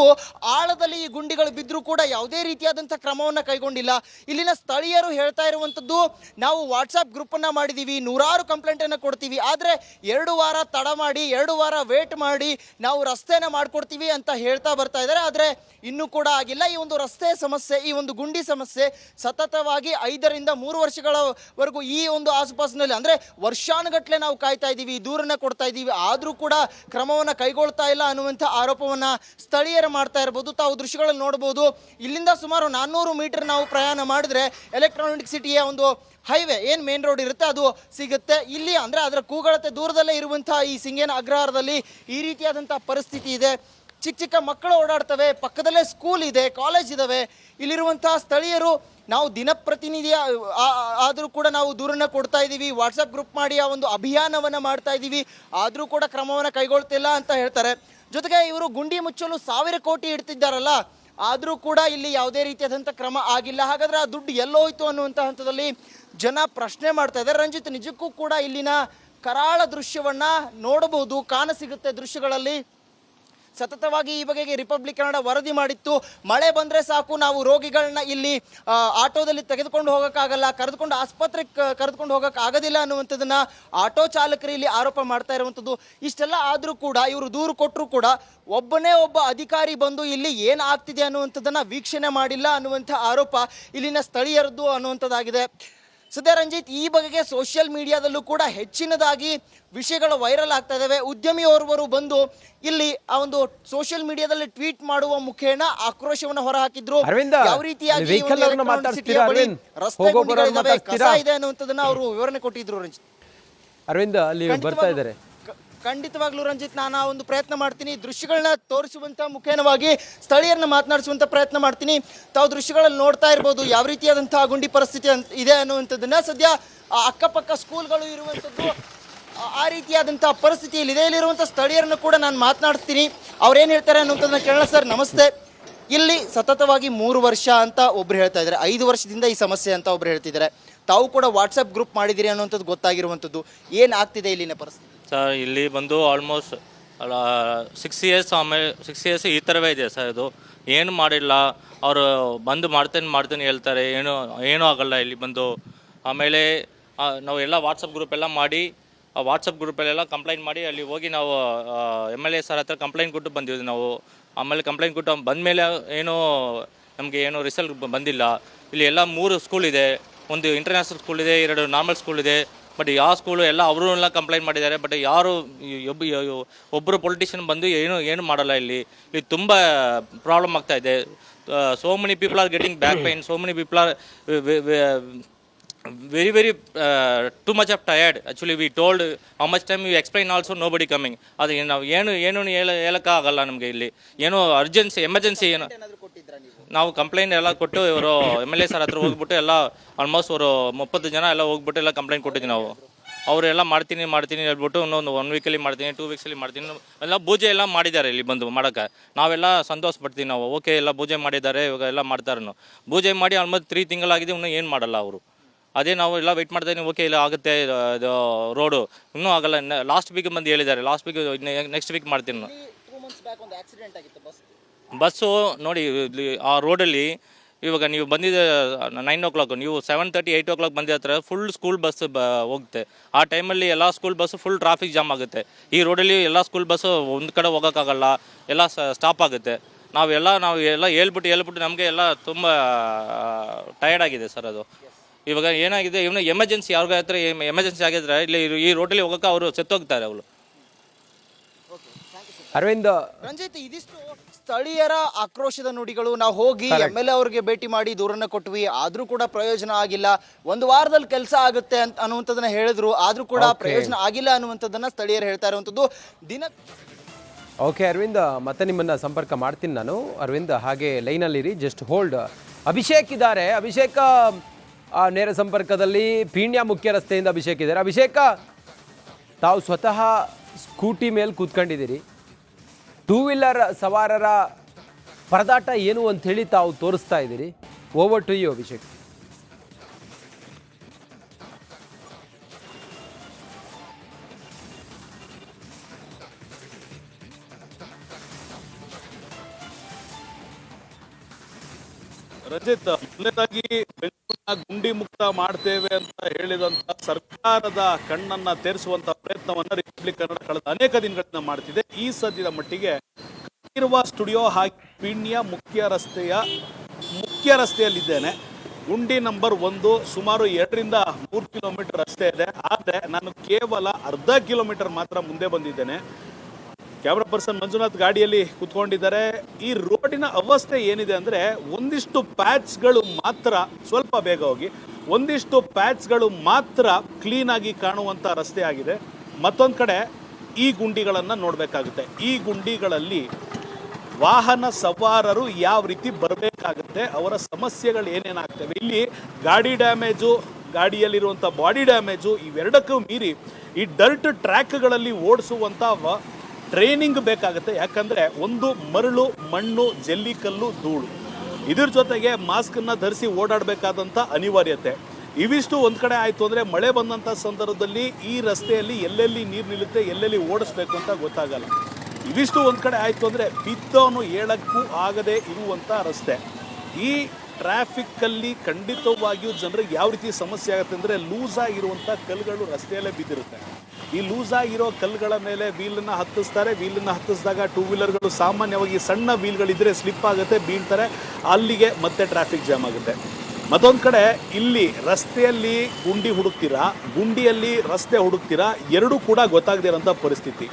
ಆಳದಲ್ಲಿ ಈ ಗುಂಡಿಗಳು ಬಿದ್ದರೂ ಕೂಡ ಯಾವುದೇ ರೀತಿಯಾದಂಥ ಕ್ರಮವನ್ನು ಕೈಗೊಂಡಿಲ್ಲ. ಇಲ್ಲಿನ ಸ್ಥಳೀಯರು ಹೇಳ್ತಾ ಇರುವಂಥದ್ದು, ನಾವು ವಾಟ್ಸಾಪ್ ಗ್ರೂಪ್ ಅನ್ನ ಮಾಡಿದೀವಿ, 100 ಕಂಪ್ಲೇಂಟ್ ಅನ್ನು ಕೊಡ್ತೀವಿ, ಆದ್ರೆ 2 ವಾರ ತಡ ಮಾಡಿ 2 ವಾರ ವೇಟ್ ಮಾಡಿ ನಾವು ರಸ್ತೆನ ಮಾಡ್ಕೊಡ್ತೀವಿ ಅಂತ ಹೇಳ್ತಾ ಬರ್ತಾ ಇದ್ದಾರೆ. ಆದ್ರೆ ಇನ್ನೂ ಕೂಡ ಆಗಿಲ್ಲ. ಈ ಒಂದು ರಸ್ತೆ ಸಮಸ್ಯೆ, ಈ ಒಂದು ಗುಂಡಿ ಸಮಸ್ಯೆ ಸತತವಾಗಿ 5 ರಿಂದ 3 ವರ್ಷಗಳವರೆಗೂ ಈ ಒಂದು ಆಸುಪಾಸಿನಲ್ಲಿ ಅಂದ್ರೆ ವರ್ಷಾನುಗಟ್ಲೆ ನಾವು ಕಾಯ್ತಾ ಇದ್ದೀವಿ, ದೂರನ್ನ ಕೊಡ್ತಾ ಇದ್ದೀವಿ, ಆದ್ರೂ ಕೂಡ ಕ್ರಮವನ್ನ ಕೈಗೊಳ್ತಾ ಇಲ್ಲ ಅನ್ನುವಂಥ ಆರೋಪವನ್ನ ಸ್ಥಳೀಯರು ಮಾಡ್ತಾ ಇರಬಹುದು. ತಾವು ದೃಶ್ಯಗಳಲ್ಲಿ ನೋಡಬಹುದು, ಇಲ್ಲಿಂದ ಸುಮಾರು 400 ಮೀಟರ್ ನಾವು ಪ್ರಯಾಣ ಮಾಡಿದ್ರೆ ಎಲೆಕ್ಟ್ರಾನಿಕ್ ಸಿಟಿಯ ಒಂದು ಹೈವೇ ಏನು ಮೇನ್ ರೋಡ್ ಇರುತ್ತೆ ಅದು ಸಿಗುತ್ತೆ. ಇಲ್ಲಿ ಅಂದರೆ ಅದರ ಕೂಗಳತೆ ದೂರದಲ್ಲೇ ಇರುವಂತಹ ಈ ಸಿಂಗೇನ ಅಗ್ರಹಾರದಲ್ಲಿ ಈ ರೀತಿಯಾದಂಥ ಪರಿಸ್ಥಿತಿ ಇದೆ. ಚಿಕ್ಕ ಚಿಕ್ಕ ಮಕ್ಕಳು ಓಡಾಡ್ತವೆ, ಪಕ್ಕದಲ್ಲೇ ಸ್ಕೂಲ್ ಇದೆ, ಕಾಲೇಜ್ ಇದ್ದಾವೆ. ಇಲ್ಲಿರುವಂತಹ ಸ್ಥಳೀಯರು, ನಾವು ದಿನಪ್ರತಿನಿಧಿ ಆದರೂ ಕೂಡ ನಾವು ದೂರನ್ನು ಕೊಡ್ತಾ ಇದ್ದೀವಿ, ವಾಟ್ಸಪ್ ಗ್ರೂಪ್ ಮಾಡಿ ಆ ಒಂದು ಅಭಿಯಾನವನ್ನು ಮಾಡ್ತಾ ಇದ್ದೀವಿ, ಆದರೂ ಕೂಡ ಕ್ರಮವನ್ನು ಕೈಗೊಳ್ತಿಲ್ಲ ಅಂತ ಹೇಳ್ತಾರೆ. ಜೊತೆಗೆ ಇವರು ಗುಂಡಿ ಮುಚ್ಚಲು 1000 ಕೋಟಿ ಇಡ್ತಿದ್ದಾರಲ್ಲ, ಆದರೂ ಕೂಡ ಇಲ್ಲಿ ಯಾವುದೇ ರೀತಿಯಾದಂಥ ಕ್ರಮ ಆಗಿಲ್ಲ. ಹಾಗಾದರೆ ಆ ದುಡ್ಡು ಎಲ್ಲೋಯ್ತು ಅನ್ನುವಂಥ ಹಂತದಲ್ಲಿ ಜನ ಪ್ರಶ್ನೆ ಮಾಡ್ತಾ ಇದ್ದಾರೆ. ರಂಜಿತ್, ನಿಜಕ್ಕೂ ಕೂಡ ಇಲ್ಲಿನ ಕರಾಳ ದೃಶ್ಯವನ್ನ ನೋಡಬಹುದು, ಕಾಣಸಿಗುತ್ತೆ ದೃಶ್ಯಗಳಲ್ಲಿ. ಸತತವಾಗಿ ಈ ಬಗೆಗೆ ರಿಪಬ್ಲಿಕ್ ಕನ್ನಡ ವರದಿ ಮಾಡಿತ್ತು. ಮಳೆ ಬಂದರೆ ಸಾಕು, ನಾವು ರೋಗಿಗಳನ್ನ ಇಲ್ಲಿ ಆಟೋದಲ್ಲಿ ತೆಗೆದುಕೊಂಡು ಹೋಗೋಕ್ಕಾಗಲ್ಲ, ಆಸ್ಪತ್ರೆಗೆ ಕರೆದುಕೊಂಡು ಹೋಗೋಕ್ಕಾಗೋದಿಲ್ಲ ಅನ್ನುವಂಥದ್ದನ್ನ ಆಟೋ ಚಾಲಕರು ಇಲ್ಲಿ ಆರೋಪ ಮಾಡ್ತಾ ಇರುವಂಥದ್ದು. ಇಷ್ಟೆಲ್ಲ ಆದರೂ ಕೂಡ, ಇವರು ದೂರು ಕೊಟ್ಟರು ಕೂಡ ಒಬ್ಬನೇ ಒಬ್ಬ ಅಧಿಕಾರಿ ಬಂದು ಇಲ್ಲಿ ಏನು ಆಗ್ತಿದೆ ಅನ್ನುವಂಥದ್ದನ್ನ ವೀಕ್ಷಣೆ ಮಾಡಿಲ್ಲ ಅನ್ನುವಂಥ ಆರೋಪ ಇಲ್ಲಿನ ಸ್ಥಳೀಯರದ್ದು ಅನ್ನುವಂಥದ್ದಾಗಿದೆ. ಸದ್ಯ ರಂಜಿತ್, ಈ ಬಗೆಗೆ ಸೋಷಿಯಲ್ ಮೀಡಿಯಾದಲ್ಲೂ ಕೂಡ ಹೆಚ್ಚಿನದಾಗಿ ವಿಷಯಗಳು ವೈರಲ್ ಆಗ್ತಾ ಇದಾವೆ. ಉದ್ಯಮಿಯೋರ್ವರು ಬಂದು ಇಲ್ಲಿ ಆ ಒಂದು ಸೋಷಿಯಲ್ ಮೀಡಿಯಾದಲ್ಲಿ ಟ್ವೀಟ್ ಮಾಡುವ ಮುಖೇನ ಆಕ್ರೋಶವನ್ನು ಹೊರಹಾಕಿದ್ರು. ಅರವಿಂದ, ಯಾವ ರೀತಿಯಾಗಿ ಅಲ್ಲಿ vehicle ಅವ್ರನ್ನ ಮಾತಾಡ್ಸ್ತೀರಾ ಅರವಿಂದ್? ರಸ್ತೆ ಹೋಗೋ ಗುಂಡಿಗಳಿದಾವೆ, ಬರೋರ್ನ ಕಸ ಮಾತಾಡ್ಸ್ತೀರಾ? ಇದೆ ಅನ್ನುವಂಥದ್ದನ್ನ ಅವರು ವಿವರಣೆ ಕೊಟ್ಟಿದ್ರು ರಂಜಿತ್. ಅರವಿಂದ ಅಲ್ಲಿ ಬರ್ತಾ ಇದ್ದಾರೆ. ಖಂಡಿತವಾಗ್ಲೂ ರಂಜಿತ್, ನಾನು ಆ ಒಂದು ಪ್ರಯತ್ನ ಮಾಡ್ತೀನಿ. ದೃಶ್ಯಗಳನ್ನ ತೋರಿಸುವಂತ ಮುಖೇನವಾಗಿ ಸ್ಥಳೀಯರನ್ನ ಮಾತನಾಡಿಸುವಂತ ಪ್ರಯತ್ನ ಮಾಡ್ತೀನಿ. ತಾವು ದೃಶ್ಯಗಳಲ್ಲಿ ನೋಡ್ತಾ ಇರ್ಬೋದು ಯಾವ ರೀತಿಯಾದಂತಹ ಗುಂಡಿ ಪರಿಸ್ಥಿತಿ ಇದೆ ಅನ್ನುವಂಥದ್ದನ್ನ. ಸದ್ಯ ಅಕ್ಕಪಕ್ಕ ಸ್ಕೂಲ್ಗಳು ಇರುವಂಥದ್ದು ಆ ರೀತಿಯಾದಂತಹ ಪರಿಸ್ಥಿತಿಯಲ್ಲಿದೆ. ಇಲ್ಲಿರುವಂಥ ಸ್ಥಳೀಯರನ್ನು ಕೂಡ ನಾನು ಮಾತನಾಡ್ತೀನಿ, ಅವ್ರೇನು ಹೇಳ್ತಾರೆ ಅನ್ನುವಂಥದ್ದನ್ನ ಕೇಳೋಣ. ಸರ್ ನಮಸ್ತೆ. ಇಲ್ಲಿ ಸತತವಾಗಿ 3 ವರ್ಷ ಅಂತ ಒಬ್ರು ಹೇಳ್ತಾ ಇದ್ದಾರೆ, 5 ವರ್ಷದಿಂದ ಈ ಸಮಸ್ಯೆ ಅಂತ ಒಬ್ರು ಹೇಳ್ತಿದ್ದಾರೆ. ತಾವು ಕೂಡ ವಾಟ್ಸಪ್ ಗ್ರೂಪ್ ಮಾಡಿದಿರಿ ಅನ್ನುವಂಥದ್ದು ಗೊತ್ತಾಗಿರುವಂಥದ್ದು. ಏನಾಗ್ತಿದೆ ಇಲ್ಲಿನ ಪರಿಸ್ಥಿತಿ? ಸರ್ ಇಲ್ಲಿ ಬಂದು ಆಲ್ಮೋಸ್ಟ್ 6 ಇಯರ್ಸ್ ಆಮೇಲೆ 6 ಇಯರ್ಸ್ ಈ ಥರವೇ ಇದೆ ಸರ್. ಇದು ಏನು ಮಾಡಿಲ್ಲ, ಅವರು ಬಂದು ಮಾಡ್ತೇನೆ ಹೇಳ್ತಾರೆ, ಏನೂ ಆಗಲ್ಲ ಇಲ್ಲಿ ಬಂದು. ಆಮೇಲೆ ನಾವು ಎಲ್ಲ ವಾಟ್ಸಪ್ ಗ್ರೂಪ್ ಎಲ್ಲ ಮಾಡಿ, ಆ ವಾಟ್ಸಪ್ ಗ್ರೂಪಲ್ಲೆಲ್ಲ ಕಂಪ್ಲೇಂಟ್ ಮಾಡಿ ಅಲ್ಲಿ ಹೋಗಿ ನಾವು MLA ಸರ್ ಹತ್ರ ಕಂಪ್ಲೇಂಟ್ ಕೊಟ್ಟು ಬಂದಿದ್ವಿ ನಾವು. ಆಮೇಲೆ ಕಂಪ್ಲೇಂಟ್ ಕೊಟ್ಟು ಬಂದಮೇಲೆ ನಮಗೆ ಏನೂ ರಿಸಲ್ಟ್ ಬಂದಿಲ್ಲ. ಇಲ್ಲಿ ಎಲ್ಲ 3 ಸ್ಕೂಲ್ ಇದೆ, ಒಂದು ಇಂಟರ್ನ್ಯಾಷನಲ್ ಸ್ಕೂಲ್ ಇದೆ, 2 ನಾರ್ಮಲ್ ಸ್ಕೂಲ್ ಇದೆ. ಬಟ್ ಯಾವ ಸ್ಕೂಲು ಎಲ್ಲ ಅವರೆಲ್ಲ ಕಂಪ್ಲೇಂಟ್ ಮಾಡಿದ್ದಾರೆ. ಬಟ್ ಯಾರು ಒಬ್ಬರು ಪೊಲಿಟಿಷಿಯನ್ ಬಂದು ಏನು ಮಾಡಲ್ಲ. ಇಲ್ಲಿ ತುಂಬ ಪ್ರಾಬ್ಲಮ್ ಆಗ್ತಾ ಇದೆ. So many people are getting back pain, so many people are very too much of tired. Actually we told how much time you explain also nobody coming. ಅದು ನಾವು ಏನು ಹೇಳೋಕ್ಕಾಗಲ್ಲ ನಮಗೆ. ಇಲ್ಲಿ ಏನೋ ಎಮರ್ಜೆನ್ಸಿ ಏನು ನಾವು ಕಂಪ್ಲೇಂಟ್ ಎಲ್ಲ ಕೊಟ್ಟು ಇವರು MLA ಸರ್ ಹತ್ರ ಹೋಗ್ಬಿಟ್ಟು ಎಲ್ಲ ಆಲ್ಮೋಸ್ಟ್ ಅವರು 30 ಜನ ಎಲ್ಲ ಹೋಗ್ಬಿಟ್ಟು ಎಲ್ಲ ಕಂಪ್ಲೇಂಟ್ ಕೊಟ್ಟಿದ್ವಿ ನಾವು. ಅವರೆಲ್ಲ ಮಾಡ್ತೀನಿ ಹೇಳ್ಬಿಟ್ಟು ಇನ್ನೊಂದು 1 ವೀಕಲ್ಲಿ ಮಾಡ್ತೀನಿ, 2 ವೀಕ್ಸಲ್ಲಿ ಮಾಡ್ತೀನಿ ಎಲ್ಲ ಪೂಜೆ ಎಲ್ಲ ಮಾಡಿದ್ದಾರೆ ಇಲ್ಲಿ ಬಂದು ಮಾಡೋಕ್ಕೆ. ನಾವೆಲ್ಲ ಸಂತೋಷ ಪಡ್ತೀವಿ ನಾವು. ಓಕೆ ಎಲ್ಲ ಪೂಜೆ ಮಾಡಿದ್ದಾರೆ, ಇವಾಗ ಎಲ್ಲ ಮಾಡ್ತಾರೆ. ಪೂಜೆ ಮಾಡಿ ಆಲ್ಮೋಸ್ಟ್ 3 ತಿಂಗಳಾಗಿದೆ, ಇನ್ನೂ ಏನು ಮಾಡಲ್ಲ ಅವರು. ಅದೇ ನಾವು ಎಲ್ಲ ವೆಯ್ಟ್ ಮಾಡ್ತಾ ಇದ್ದೀವಿ. ಓಕೆ ಇಲ್ಲ ಆಗುತ್ತೆ ಇದು ರೋಡು, ಇನ್ನೂ ಆಗಲ್ಲ. ಲಾಸ್ಟ್ ವೀಕ್ ಬಂದು ಹೇಳಿದ್ದಾರೆ, ಲಾಸ್ಟ್ ವೀಕ್ ನೆಕ್ಸ್ಟ್ ವೀಕ್ ಮಾಡ್ತೀನಿ. ಬಸ್ಸು ನೋಡಿ ಇಲ್ಲಿ ಆ ರೋಡಲ್ಲಿ ಇವಾಗ ನೀವು ಬಂದಿದ್ದೆ 9 o'clock, ನೀವು 7:30 8 o'clock ಬಂದಿದ್ದ ಹತ್ರ ಫುಲ್ ಸ್ಕೂಲ್ ಬಸ್ ಹೋಗುತ್ತೆ. ಆ ಟೈಮಲ್ಲಿ ಎಲ್ಲ school bus full traffic jam ಆಗುತ್ತೆ. ಈ ರೋಡಲ್ಲಿ ಎಲ್ಲ ಸ್ಕೂಲ್ ಬಸ್ಸು ಒಂದು ಕಡೆ ಹೋಗೋಕ್ಕಾಗಲ್ಲ, ಎಲ್ಲ ಸ್ಟಾಪ್ ಆಗುತ್ತೆ. ನಾವು ಎಲ್ಲ ಹೇಳ್ಬಿಟ್ಟು ನಮಗೆ ಎಲ್ಲ ತುಂಬ ಟಯರ್ಡ್ ಆಗಿದೆ ಸರ್. ಅದು ಇವಾಗ ಏನಾಗಿದೆ, ಇವನು ಎಮರ್ಜೆನ್ಸಿ ಯಾರಿಗ ಹತ್ರ ಎಮರ್ಜೆನ್ಸಿ ಆಗಿದ್ರೆ ಇಲ್ಲಿ ಈ ರೋಡಲ್ಲಿ ಹೋಗೋಕೆ ಅವರು ಸತ್ತೋಗ್ತಾರೆ ಅವರು. ಅರವಿಂದ್, ರಂಜಿತ್, ಇದಿಷ್ಟು ಸ್ಥಳೀಯರ ಆಕ್ರೋಶದ ನುಡಿಗಳು. ನಾವು ಹೋಗಿ MLA ಅವ್ರಿಗೆ ಭೇಟಿ ಮಾಡಿ ದೂರನ್ನ ಕೊಟ್ವಿ, ಆದ್ರೂ ಕೂಡ ಪ್ರಯೋಜನ ಆಗಿಲ್ಲ. 1 ವಾರದಲ್ಲಿ ಕೆಲಸ ಆಗುತ್ತೆ ಅನ್ನುವಂಥದ್ದನ್ನ ಹೇಳಿದ್ರು, ಆದ್ರೂ ಕೂಡ ಪ್ರಯೋಜನ ಆಗಿಲ್ಲ ಅನ್ನುವಂಥದ್ದನ್ನ ಸ್ಥಳೀಯರು ಹೇಳ್ತಾ ಇರುವಂಥದ್ದು. ಓಕೆ ಅರವಿಂದ್, ಮತ್ತೆ ನಿಮ್ಮನ್ನು ಸಂಪರ್ಕ ಮಾಡ್ತೀನಿ ನಾನು. ಅರವಿಂದ್ ಹಾಗೆ ಲೈನಲ್ಲಿರಿ, ಜಸ್ಟ್ ಹೋಲ್ಡ್. ಅಭಿಷೇಕ್ ಇದ್ದಾರೆ. ಅಭಿಷೇಕ್ ನೇರ ಸಂಪರ್ಕದಲ್ಲಿ ಪೀಣ್ಯ ಮುಖ್ಯ ರಸ್ತೆಯಿಂದ ಅಭಿಷೇಕ್ ಇದ್ದಾರೆ. ಅಭಿಷೇಕ, ತಾವು ಸ್ವತಃ ಸ್ಕೂಟಿ ಮೇಲೆ ಕೂತ್ಕೊಂಡಿದ್ದೀರಿ. 2 ವೀಲರ್ ಸವಾರರ ಪರದಾಟ ಏನು ಅಂಥೇಳಿ ತಾವು ತೋರಿಸ್ತಾ ಇದ್ದೀರಿ. Over to you Abhishek. Ranjit, ಮೊದಲನೇದಾಗಿ ಬೆಂಗಳೂರಿನ ಗುಂಡಿ ಮುಕ್ತ ಮಾಡ್ತೇವೆ ಅಂತ ಹೇಳಿದಂತ ಸರ್ಕಾರದ ಕಣ್ಣನ್ನ ತೆರೆಸುವಂತ ಪ್ರಯತ್ನವನ್ನ ರಿಪಬ್ಲಿಕ್ ಕನ್ನಡ ಕಳೆದ ಅನೇಕ ದಿನಗಳಿಂದ ಮಾಡ್ತಿದೆ. ಈ ಸದ್ಯದ ಮಟ್ಟಿಗೆ ಇರುವ ಸ್ಟುಡಿಯೋ ಹಾಕಿ ಪೀಣ್ಯ ಮುಖ್ಯ ರಸ್ತೆಯಲ್ಲಿದ್ದೇನೆ. ಗುಂಡಿ ನಂಬರ್ 1 ಸುಮಾರು 2 ರಿಂದ 3 ಕಿಲೋಮೀಟರ್ ರಸ್ತೆ ಇದೆ. ಆದರೆ ನಾನು ಕೇವಲ ಅರ್ಧ ಕಿಲೋಮೀಟರ್ ಮಾತ್ರ ಮುಂದೆ ಬಂದಿದ್ದೇನೆ. ಕ್ಯಾಮ್ರಾ ಪರ್ಸನ್ ಮಂಜುನಾಥ್ ಗಾಡಿಯಲ್ಲಿ ಕೂತ್ಕೊಂಡಿದ್ದಾರೆ. ಈ ರೋಡಿನ ಅವಸ್ಥೆ ಏನಿದೆ ಅಂದರೆ, ಒಂದಿಷ್ಟು ಪ್ಯಾಚ್ಗಳು ಮಾತ್ರ, ಸ್ವಲ್ಪ ಬೇಗ ಹೋಗಿ, ಒಂದಿಷ್ಟು ಪ್ಯಾಚ್ಗಳು ಮಾತ್ರ ಕ್ಲೀನಾಗಿ ಕಾಣುವಂಥ ರಸ್ತೆ ಆಗಿದೆ. ಮತ್ತೊಂದು ಕಡೆ ಈ ಗುಂಡಿಗಳನ್ನು ನೋಡಬೇಕಾಗುತ್ತೆ. ಈ ಗುಂಡಿಗಳಲ್ಲಿ ವಾಹನ ಸವಾರರು ಯಾವ ರೀತಿ ಬರಬೇಕಾಗುತ್ತೆ, ಅವರ ಸಮಸ್ಯೆಗಳು ಏನೇನಾಗ್ತವೆ. ಇಲ್ಲಿ ಗಾಡಿ ಡ್ಯಾಮೇಜು, ಗಾಡಿಯಲ್ಲಿರುವಂಥ ಬಾಡಿ ಡ್ಯಾಮೇಜು, ಇವೆರಡಕ್ಕೂ ಮೀರಿ ಈ ಡರ್ಟ್ ಟ್ರ್ಯಾಕ್ಗಳಲ್ಲಿ ಓಡಿಸುವಂಥ ಟ್ರೈನಿಂಗ್ ಬೇಕಾಗುತ್ತೆ. ಯಾಕಂದರೆ ಒಂದು ಮರಳು, ಮಣ್ಣು, ಜಲ್ಲಿಕಲ್ಲು, ಧೂಳು, ಇದ್ರ ಜೊತೆಗೆ ಮಾಸ್ಕನ್ನು ಧರಿಸಿ ಓಡಾಡಬೇಕಾದಂಥ ಅನಿವಾರ್ಯತೆ. ಇವಿಷ್ಟು ಒಂದು ಕಡೆ ಆಯಿತು ಅಂದರೆ ಮಳೆ ಬಂದಂಥ ಸಂದರ್ಭದಲ್ಲಿ ಈ ರಸ್ತೆಯಲ್ಲಿ ಎಲ್ಲೆಲ್ಲಿ ನೀರು ನಿಲ್ಲುತ್ತೆ, ಎಲ್ಲೆಲ್ಲಿ ಓಡಿಸ್ಬೇಕು ಅಂತ ಗೊತ್ತಾಗಲ್ಲ. ಇವಿಷ್ಟು ಒಂದು ಕಡೆ ಆಯಿತು ಅಂದರೆ ಬಿದ್ದವನು ಹೇಳಕ್ಕೂ ಆಗದೆ ಇರುವಂಥ ರಸ್ತೆ. ಈ ಟ್ರಾಫಿಕ್ಕಲ್ಲಿ ಖಂಡಿತವಾಗಿಯೂ ಜನರಿಗೆ ಯಾವ ರೀತಿ ಸಮಸ್ಯೆ ಆಗುತ್ತೆ ಅಂದರೆ, ಲೂಸಾಗಿರುವಂಥ ಕಲ್ಲುಗಳು ರಸ್ತೆಯಲ್ಲೇ ಬಿದ್ದಿರುತ್ತೆ. ಈ ಲೂಸಾಗಿರೋ ಕಲ್ಲುಗಳ ಮೇಲೆ ವೀಲನ್ನು ಹತ್ತಿಸ್ತಾರೆ. ವೀಲನ್ನು ಹತ್ತಿಸಿದಾಗ 2 ವೀಲರ್ಗಳು ಸಾಮಾನ್ಯವಾಗಿ ಸಣ್ಣ ವೀಲ್ಗಳಿದ್ದರೆ ಸ್ಲಿಪ್ ಆಗುತ್ತೆ, ಬೀಳ್ತಾರೆ, ಅಲ್ಲಿಗೆ ಮತ್ತೆ ಟ್ರಾಫಿಕ್ ಜಾಮ್ ಆಗುತ್ತೆ. ಮತ್ತೊಂದು ಕಡೆ ಇಲ್ಲಿ ರಸ್ತೆಯಲ್ಲಿ ಗುಂಡಿ ಹುಡುಕ್ತೀರಾ, ಗುಂಡಿಯಲ್ಲಿ ರಸ್ತೆ ಹುಡುಕ್ತೀರಾ, ಎರಡೂ ಕೂಡ ಗೊತ್ತಾಗದಿರೋಂಥ ಪರಿಸ್ಥಿತಿ.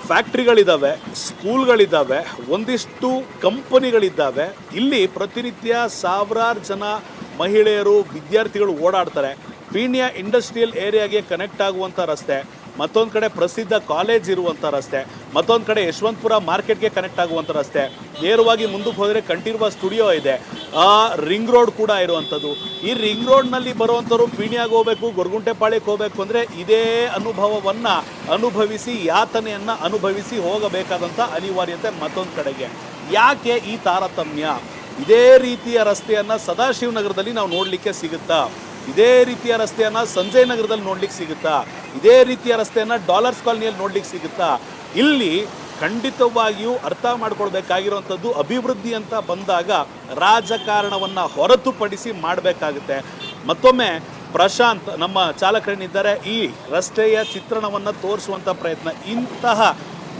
ಫ್ಯಾಕ್ಟ್ರಿಗಳಿದ್ದಾವೆ, ಸ್ಕೂಲ್ಗಳಿದ್ದಾವೆ, ಒಂದಿಷ್ಟು ಕಂಪನಿಗಳಿದ್ದಾವೆ. ಇಲ್ಲಿ ಪ್ರತಿನಿತ್ಯ ಸಾವಿರಾರು ಜನ ಮಹಿಳೆಯರು, ವಿದ್ಯಾರ್ಥಿಗಳು ಓಡಾಡ್ತಾರೆ. ಪೀಣ್ಯ ಇಂಡಸ್ಟ್ರಿಯಲ್ ಏರಿಯಾಗೆ ಕನೆಕ್ಟ್ ಆಗುವಂಥ ರಸ್ತೆ, ಮತ್ತೊಂದು ಕಡೆ ಪ್ರಸಿದ್ಧ ಕಾಲೇಜ್ ಇರುವಂಥ ರಸ್ತೆ, ಮತ್ತೊಂದು ಕಡೆ ಯಶವಂತಪುರ ಮಾರ್ಕೆಟ್ಗೆ ಕನೆಕ್ಟ್ ಆಗುವಂಥ ರಸ್ತೆ. ನೇರವಾಗಿ ಮುಂದಕ್ಕೆ ಹೋದರೆ ಕಂಠೀರವ ಸ್ಟುಡಿಯೋ ಇದೆ, ರಿಂಗ್ ರೋಡ್ ಕೂಡ ಇರುವಂಥದ್ದು. ಈ ರಿಂಗ್ ರೋಡ್ನಲ್ಲಿ ಬರುವಂಥವ್ರು ಪೀಣ್ಯಾಗೆ ಹೋಗಬೇಕು, ಗೊರಗುಂಟೆಪಾಳ್ಯಕ್ಕೆ ಹೋಗಬೇಕು ಅಂದರೆ ಇದೇ ಅನುಭವವನ್ನು ಅನುಭವಿಸಿ, ಯಾತನೆಯನ್ನು ಅನುಭವಿಸಿ ಹೋಗಬೇಕಾದಂಥ ಅನಿವಾರ್ಯತೆ. ಮತ್ತೊಂದು ಕಡೆಗೆ ಯಾಕೆ ಈ ತಾರತಮ್ಯ? ಇದೇ ರೀತಿಯ ರಸ್ತೆಯನ್ನು ಸದಾಶಿವನಗರದಲ್ಲಿ ನಾವು ನೋಡಲಿಕ್ಕೆ ಸಿಗುತ್ತಾ? ಇದೇ ರೀತಿಯ ರಸ್ತೆಯನ್ನು ಸಂಜಯ್ ನಗರದಲ್ಲಿ ನೋಡ್ಲಿಕ್ಕೆ ಸಿಗುತ್ತಾ? ಇದೇ ರೀತಿಯ ರಸ್ತೆಯನ್ನು ಡಾಲರ್ಸ್ ಕಾಲನಿಯಲ್ಲಿ ನೋಡ್ಲಿಕ್ಕೆ ಸಿಗುತ್ತಾ? ಇಲ್ಲಿ ಖಂಡಿತವಾಗಿಯೂ ಅರ್ಥ ಮಾಡ್ಕೊಳ್ಬೇಕಾಗಿರುವಂಥದ್ದು, ಅಭಿವೃದ್ಧಿ ಅಂತ ಬಂದಾಗ ರಾಜಕಾರಣವನ್ನು ಹೊರತುಪಡಿಸಿ ಮಾಡಬೇಕಾಗುತ್ತೆ. ಮತ್ತೊಮ್ಮೆ ಪ್ರಶಾಂತ್ ನಮ್ಮ ಚಾಲಕರೇನಿದ್ದಾರೆ, ಈ ರಸ್ತೆಯ ಚಿತ್ರಣವನ್ನು ತೋರಿಸುವಂಥ ಪ್ರಯತ್ನ. ಇಂತಹ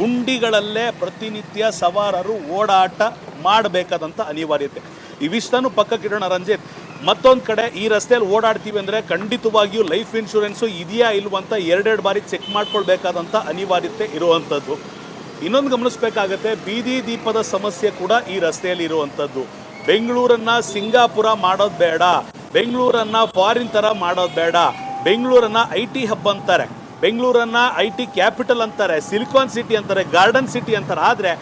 ಗುಂಡಿಗಳಲ್ಲೇ ಪ್ರತಿನಿತ್ಯ ಸವಾರರು ಓಡಾಟ ಮಾಡಬೇಕಾದಂಥ ಅನಿವಾರ್ಯತೆ. ಇವಿಷ್ಟನ್ನು ಪಕ್ಕಕ್ಕಿಡೋಣ ರಂಜಿತ್. ಮತ್ತೊಂದು ಕಡೆ ಈ ರಸ್ತೆಯಲ್ಲಿ ಓಡಾಡ್ತೀವಿ ಅಂದರೆ ಖಂಡಿತವಾಗಿಯೂ ಲೈಫ್ ಇನ್ಶೂರೆನ್ಸು ಇದೆಯಾ ಇಲ್ವಂತ ಎರಡೆರಡು ಬಾರಿ ಚೆಕ್ ಮಾಡ್ಕೊಳ್ಬೇಕಾದಂಥ ಅನಿವಾರ್ಯತೆ ಇರುವಂಥದ್ದು. ಇನ್ನೊಂದು ಗಮನಿಸಬೇಕಾಗತ್ತೆ, ಬೀದಿ ದೀಪದ ಸಮಸ್ಯೆ ಕೂಡ ಈ ರಸ್ತೆಯಲ್ಲಿ ಇರುವಂಥದ್ದು. ಬೆಂಗಳೂರನ್ನು ಸಿಂಗಾಪುರ ಮಾಡೋದು ಬೇಡ, ಬೆಂಗಳೂರನ್ನು ಫಾರಿನ್ ಥರ ಮಾಡೋದು ಬೇಡ. ಬೆಂಗಳೂರನ್ನು IT ಹಬ್ ಅಂತಾರೆ, ಬೆಂಗಳೂರನ್ನು IT ಕ್ಯಾಪಿಟಲ್ ಅಂತಾರೆ, ಸಿಲಿಕಾನ್ ಸಿಟಿ ಅಂತಾರೆ, ಗಾರ್ಡನ್ ಸಿಟಿ ಅಂತಾರೆ. ಆದರೆ